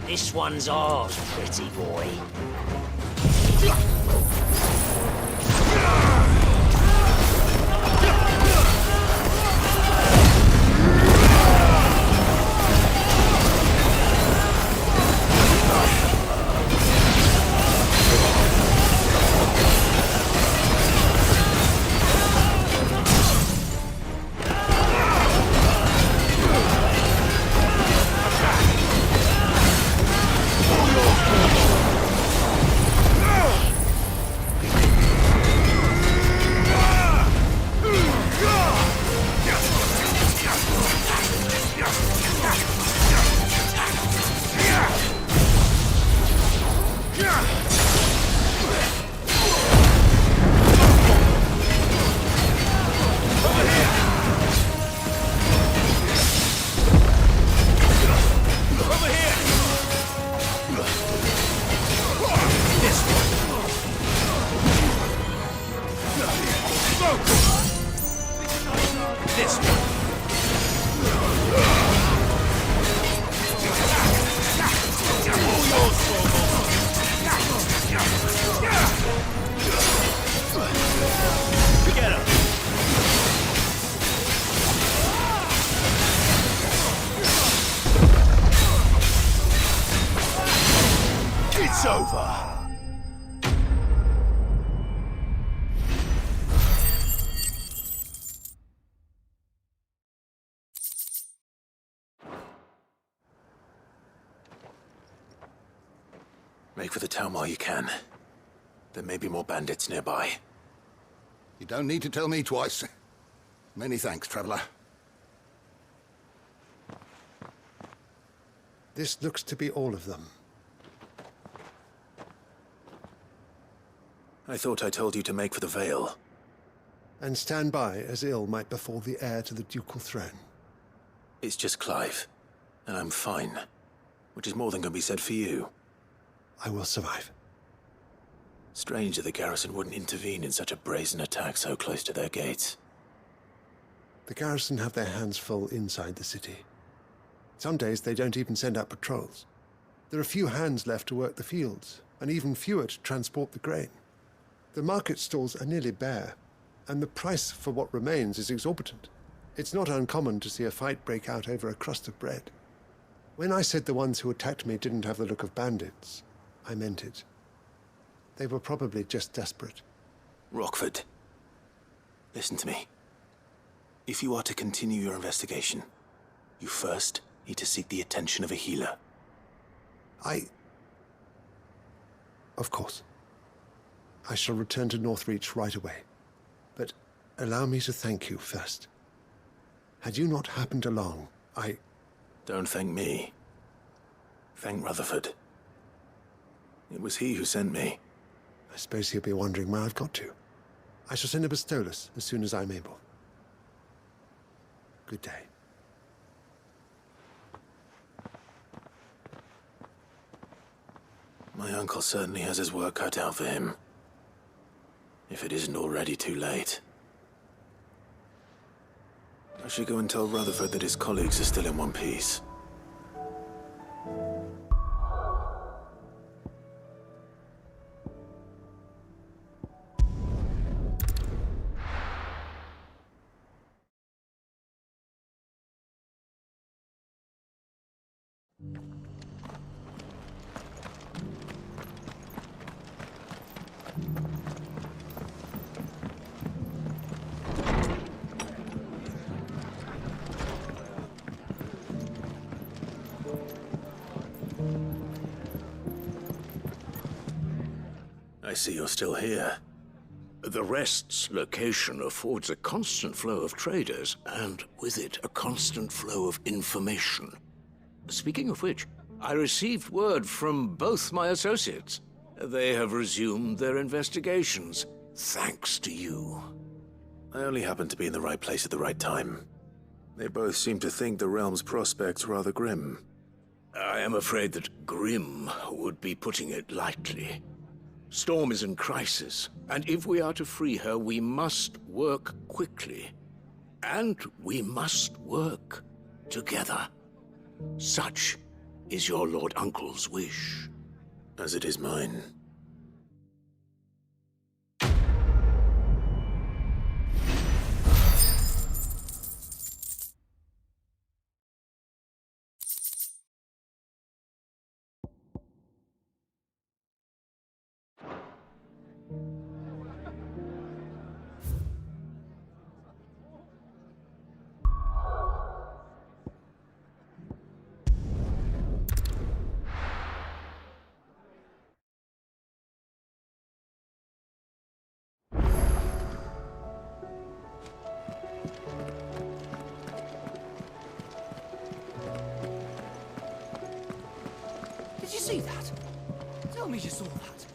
This one's ours, pretty boy. It's over. Make for the town while you can. There may be more bandits nearby. You don't need to tell me twice. Many thanks, traveler. This looks to be all of them. I thought I told you to make for the Vale. And stand by as ill might befall the heir to the ducal throne. It's just Clive, and I'm fine. Which is more than can be said for you. I will survive. Strange that the garrison wouldn't intervene in such a brazen attack so close to their gates. The garrison have their hands full inside the city. Some days they don't even send out patrols. There are few hands left to work the fields, and even fewer to transport the grain. The market stalls are nearly bare, and the price for what remains is exorbitant. It's not uncommon to see a fight break out over a crust of bread. When I said the ones who attacked me didn't have the look of bandits, I meant it. They were probably just desperate. Rockford, listen to me. If you are to continue your investigation, you first need to seek the attention of a healer. Of course. I shall return to Northreach right away. But allow me to thank you first. Had you not happened along, Don't thank me. Thank Rutherford. It was he who sent me. I suppose he'll be wondering where I've got to. I shall send a Bistolus as soon as I'm able. Good day. My uncle certainly has his work cut out for him. If it isn't already too late. I should go and tell Rutherford that his colleagues are still in one piece. I see you're still here. The rest's location affords a constant flow of traders, and with it, a constant flow of information. Speaking of which, I received word from both my associates. They have resumed their investigations, thanks to you. I only happened to be in the right place at the right time. They both seem to think the realm's prospects rather grim. I am afraid that grim would be putting it lightly. Storm is in crisis, and if we are to free her, we must work quickly. And we must work together. Such is your Lord Uncle's wish. As it is mine. Did you see that? Tell me you saw that.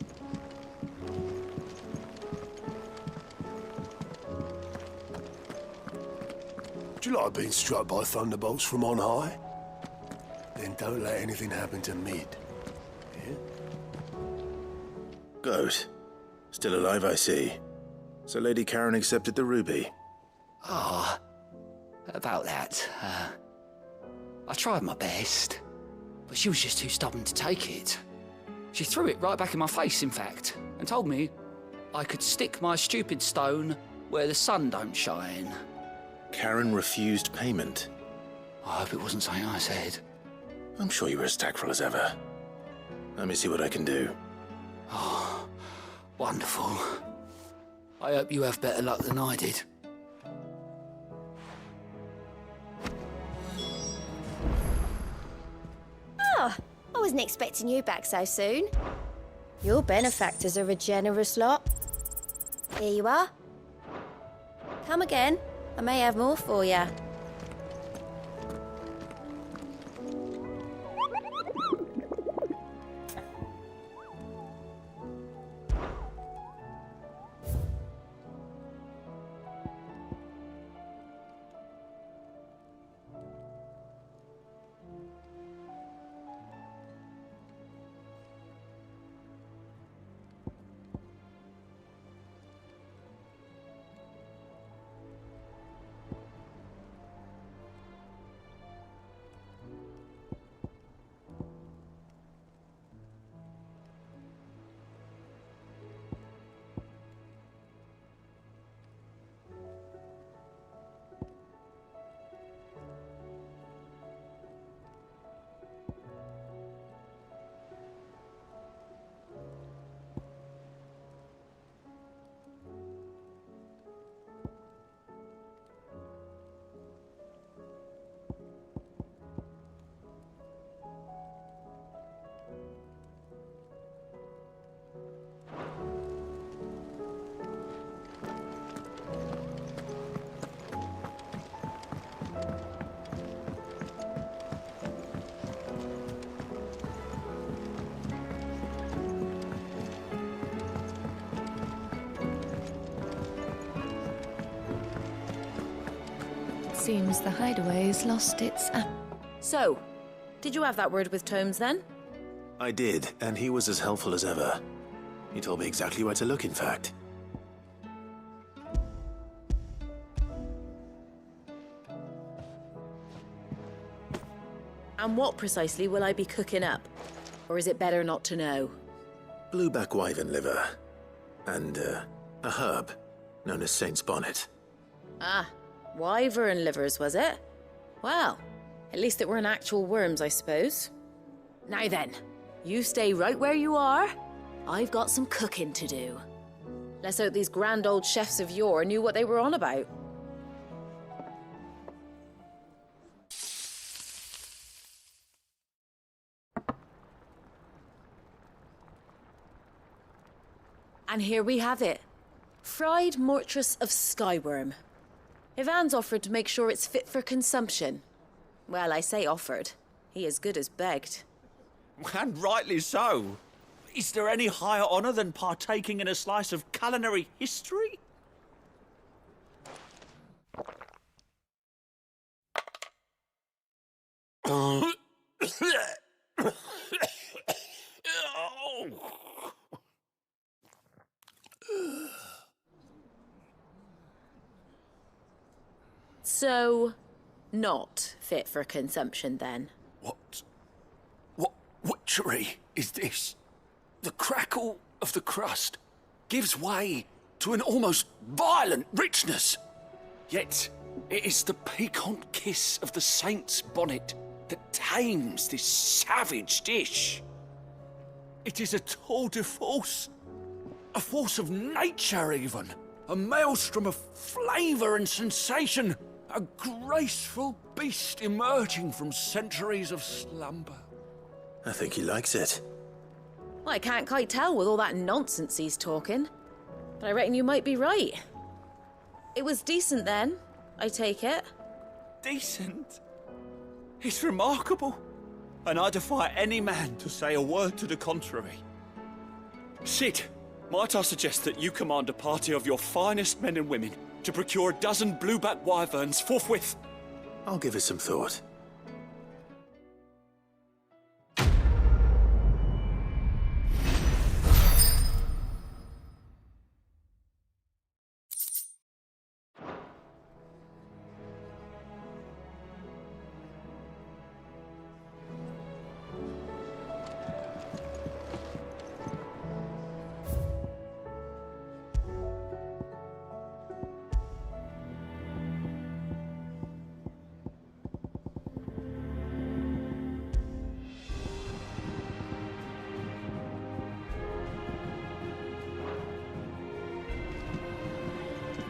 Do you like being struck by thunderbolts from on high? Then don't let anything happen to Mid. Yeah? Goat. Still alive, I see. So Lady Karen accepted the ruby. Ah, about that. I tried my best, but she was just too stubborn to take it. She threw it right back in my face, in fact, and told me I could stick my stupid stone where the sun don't shine. Karen refused payment. I hope it wasn't something I said. I'm sure you were as tactful as ever. Let me see what I can do. Oh, wonderful. I hope you have better luck than I did. Ah, I wasn't expecting you back so soon. Your benefactors are a generous lot. Here you are. Come again. I may have more for you. Seems the hideaway's lost its... So, did you have that word with Tomes then? I did, and he was as helpful as ever. He told me exactly where to look, in fact. And what precisely will I be cooking up? Or is it better not to know? Blueback wyvern liver. And, a herb known as Saint's Bonnet. Ah, wyvern livers, was it? Well, at least it weren't actual worms, I suppose. Now then, you stay right where you are. I've got some cooking to do. Let's hope these grand old chefs of yore knew what they were on about. And here we have it. Fried mortress of Skyworm. Ivan's offered to make sure it's fit for consumption. Well, I say offered. He as good as begged. And rightly so. Is there any higher honour than partaking in a slice of culinary history? So, not fit for consumption then? What witchery is this? The crackle of the crust gives way to an almost violent richness. Yet, it is the piquant kiss of the saint's bonnet that tames this savage dish. It is a tour de force, a force of nature even, a maelstrom of flavour and sensation, a graceful beast emerging from centuries of slumber. I think he likes it. Well, I can't quite tell with all that nonsense he's talking. But I reckon you might be right. It was decent then, I take it. Decent? It's remarkable. And I defy any man to say a word to the contrary. Sid, might I suggest that you command a party of your finest men and women to procure a dozen blueback wyverns forthwith? I'll give it some thought.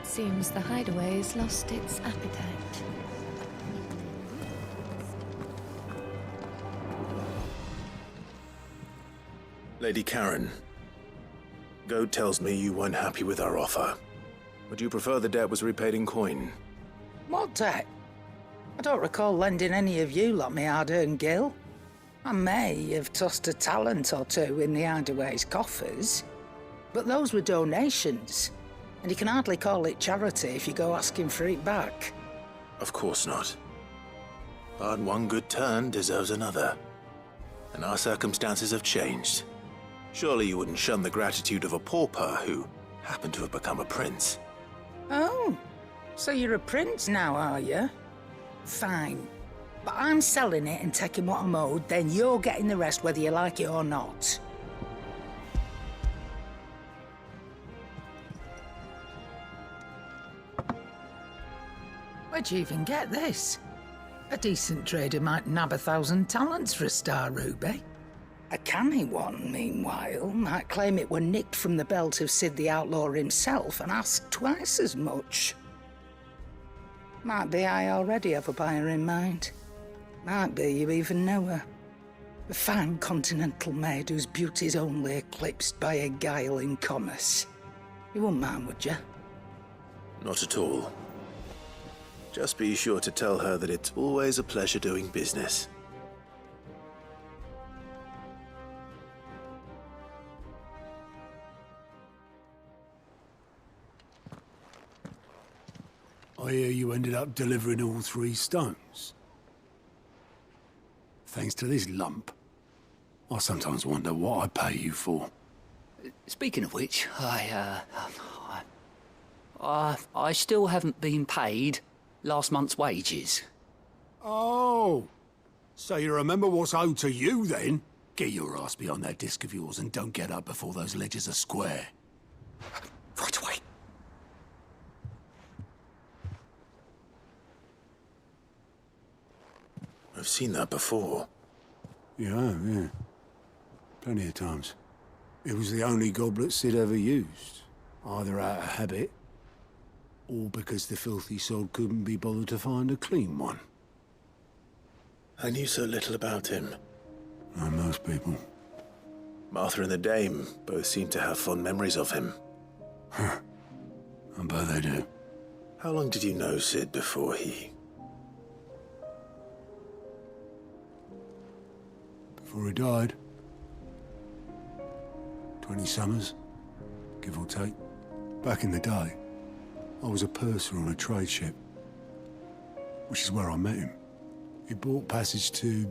Seems the hideaway's lost its appetite. Lady Karen, Goat tells me you weren't happy with our offer. Would you prefer the debt was repaid in coin? What debt? I don't recall lending any of you lot me hard-earned gil. I may have tossed a talent or two in the hideaway's coffers, but those were donations. And you can hardly call it charity if you go asking for it back. Of course not. But one good turn deserves another. And our circumstances have changed. Surely you wouldn't shun the gratitude of a pauper who happened to have become a prince. Oh, so you're a prince now, are you? Fine. But I'm selling it and taking what I'm owed, then you're getting the rest whether you like it or not. Where'd you even get this? A decent trader might nab 1,000 talents for a star ruby. A canny one, meanwhile, might claim it were nicked from the belt of Sid the Outlaw himself and ask twice as much. Might be I already have a buyer in mind. Might be you even know her. A fine continental maid whose beauty's only eclipsed by a guile in commerce. You wouldn't mind, would you? Not at all. Just be sure to tell her that it's always a pleasure doing business. I hear you ended up delivering all 3 stones. Thanks to this lump. I sometimes wonder what I pay you for. Speaking of which, I still haven't been paid last month's wages. Oh, so you remember what's owed to you then? Get your ass behind that disc of yours and don't get up before those ledgers are square. Right away. I've seen that before. Yeah. Plenty of times. It was the only goblet Sid ever used. Either out of habit, or because the filthy sod couldn't be bothered to find a clean one. I knew so little about him. Like most people. Martha and the Dame both seem to have fond memories of him. Huh. I bet they do. How long did you know Sid before he... Before he died? 20 summers, give or take. Back in the day, I was a purser on a trade ship, which is where I met him. He bought passage to...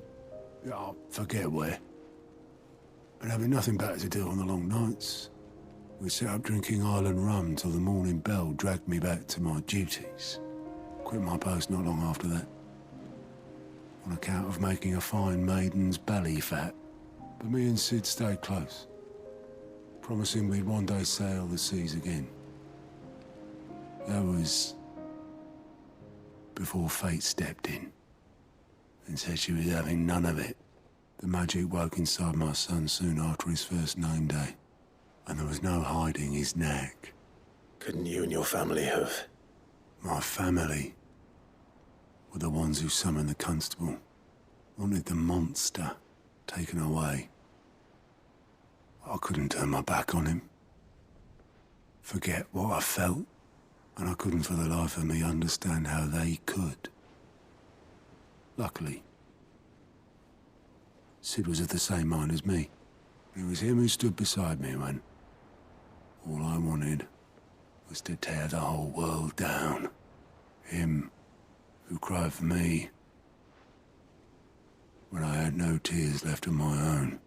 I forget where. And having nothing better to do on the long nights, we sat up drinking island rum till the morning bell dragged me back to my duties. Quit my post not long after that, on account of making a fine maiden's belly fat. But me and Sid stayed close, promising we'd one day sail the seas again. That was before fate stepped in and said she was having none of it. The magic woke inside my son soon after his first name day, and there was no hiding his knack. Couldn't you and your family have... My family were the ones who summoned the constable, wanted the monster taken away. I couldn't turn my back on him, forget what I felt, and I couldn't for the life of me understand how they could. Luckily, Sid was of the same mind as me. It was him who stood beside me when all I wanted was to tear the whole world down. Him who cried for me when I had no tears left of my own.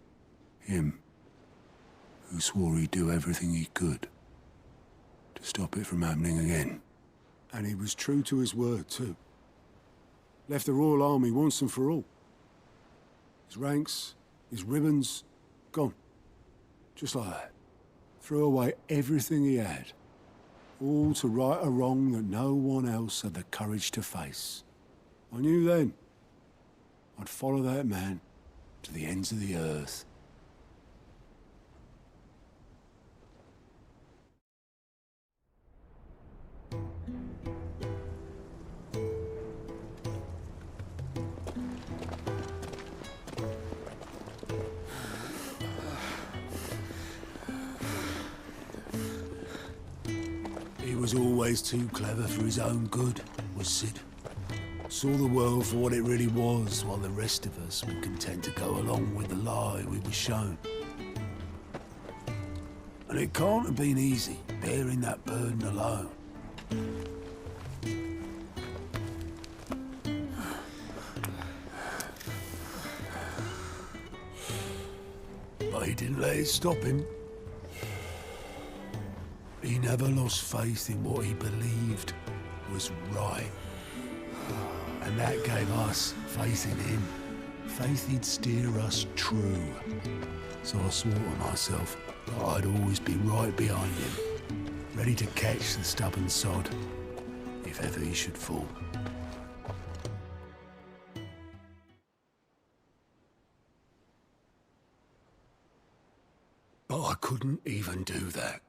Him who swore he'd do everything he could to stop it from happening again. And he was true to his word, too. Left the Royal Army once and for all. His ranks, his ribbons, gone. Just like that. Threw away everything he had. All to right a wrong that no one else had the courage to face. I knew then I'd follow that man to the ends of the earth. He was always too clever for his own good, was Sid. Saw the world for what it really was, while the rest of us were content to go along with the lie we were shown. And it can't have been easy, bearing that burden alone. But he didn't let it stop him. He never lost faith in what he believed was right. And that gave us faith in him. Faith he'd steer us true. So I swore to myself that I'd always be right behind him, ready to catch the stubborn sod, if ever he should fall. But I couldn't even do that.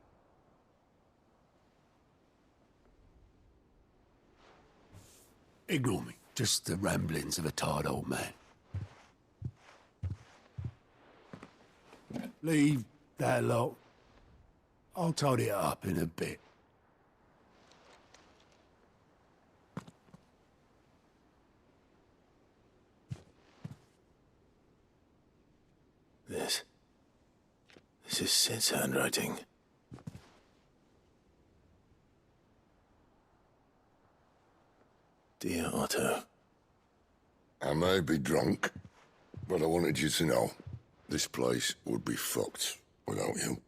Ignore me. Just the ramblings of a tired old man. Leave that lot. I'll tidy it up in a bit. This is Sid's handwriting. Dear Otto. I may be drunk, but I wanted you to know this place would be fucked without you.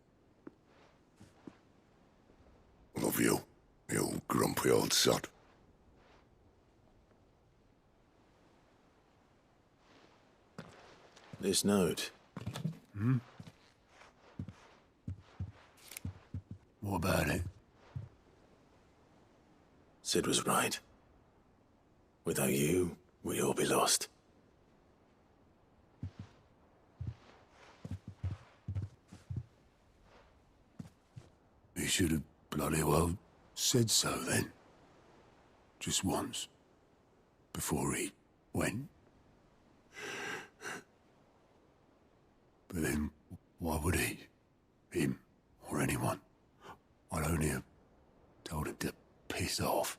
Love you, you grumpy old sod. This note. Hmm? What about it? Sid was right. Without you, we'd all be lost. He should have bloody well said so then. Just once. Before he went. But then, Why would he? Him, or anyone. I'd only have told him to piss off.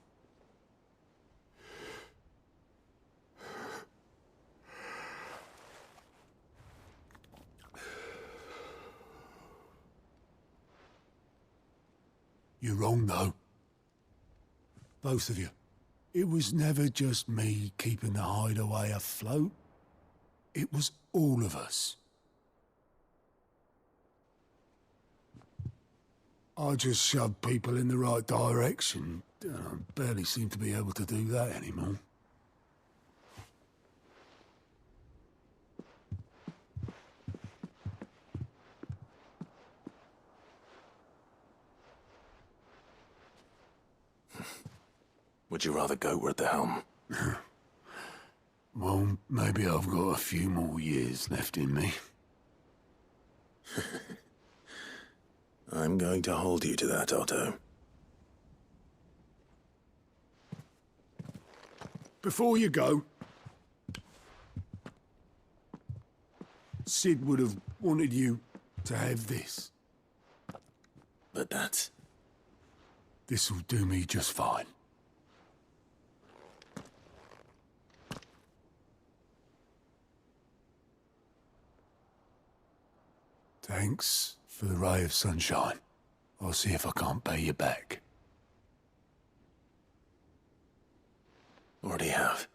You're wrong, though. Both of you. It was never just me keeping the hideaway afloat. It was all of us. I just shoved people in the right direction. I barely seem to be able to do that anymore. Would you rather goat were at the helm? Well, maybe I've got a few more years left in me. I'm going to hold you to that, Otto. Before you go, Sid would have wanted you to have this. But that's... This'll do me just fine. Thanks for the ray of sunshine. I'll see if I can't pay you back. Already have.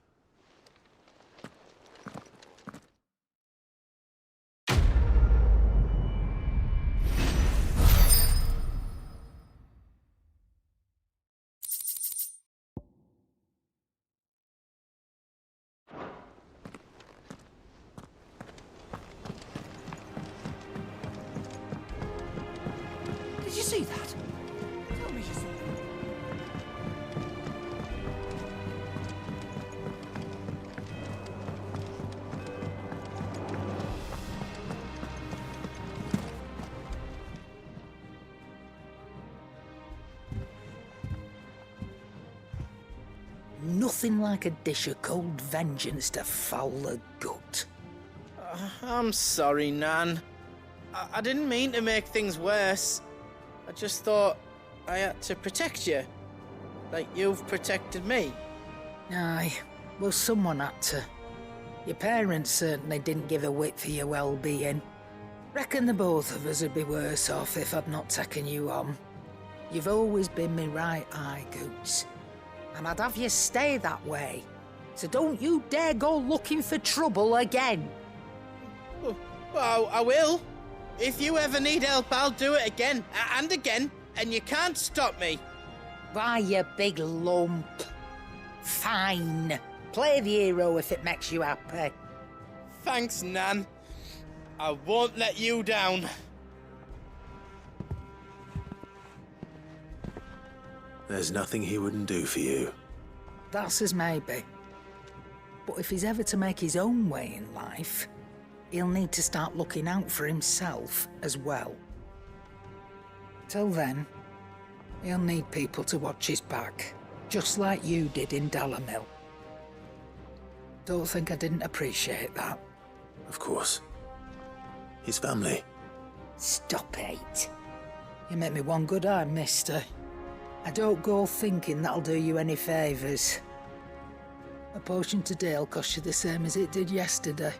Did you see that? Tell me you saw that. Nothing like a dish of cold vengeance to foul the gut. I'm sorry, Nan. I didn't mean to make things worse. I just thought I had to protect you. Like you've protected me. Aye, well, someone had to. Your parents certainly didn't give a whit for your well-being. Reckon the both of us would be worse off if I'd not taken you on. You've always been me right eye, Goots. And I'd have you stay that way. So don't you dare go looking for trouble again. Well, I will. If you ever need help, I'll do it again and again, and you can't stop me. Why, you big lump. Fine. Play the hero if it makes you happy. Thanks, Nan. I won't let you down. There's nothing he wouldn't do for you. That's as maybe. But if he's ever to make his own way in life, he'll need to start looking out for himself as well. Till then, he'll need people to watch his back, just like you did in Dalamil. Don't think I didn't appreciate that. Of course. His family. Stop it. You make me one good eye, mister. I don't go thinking that'll do you any favours. A potion today will cost you the same as it did yesterday.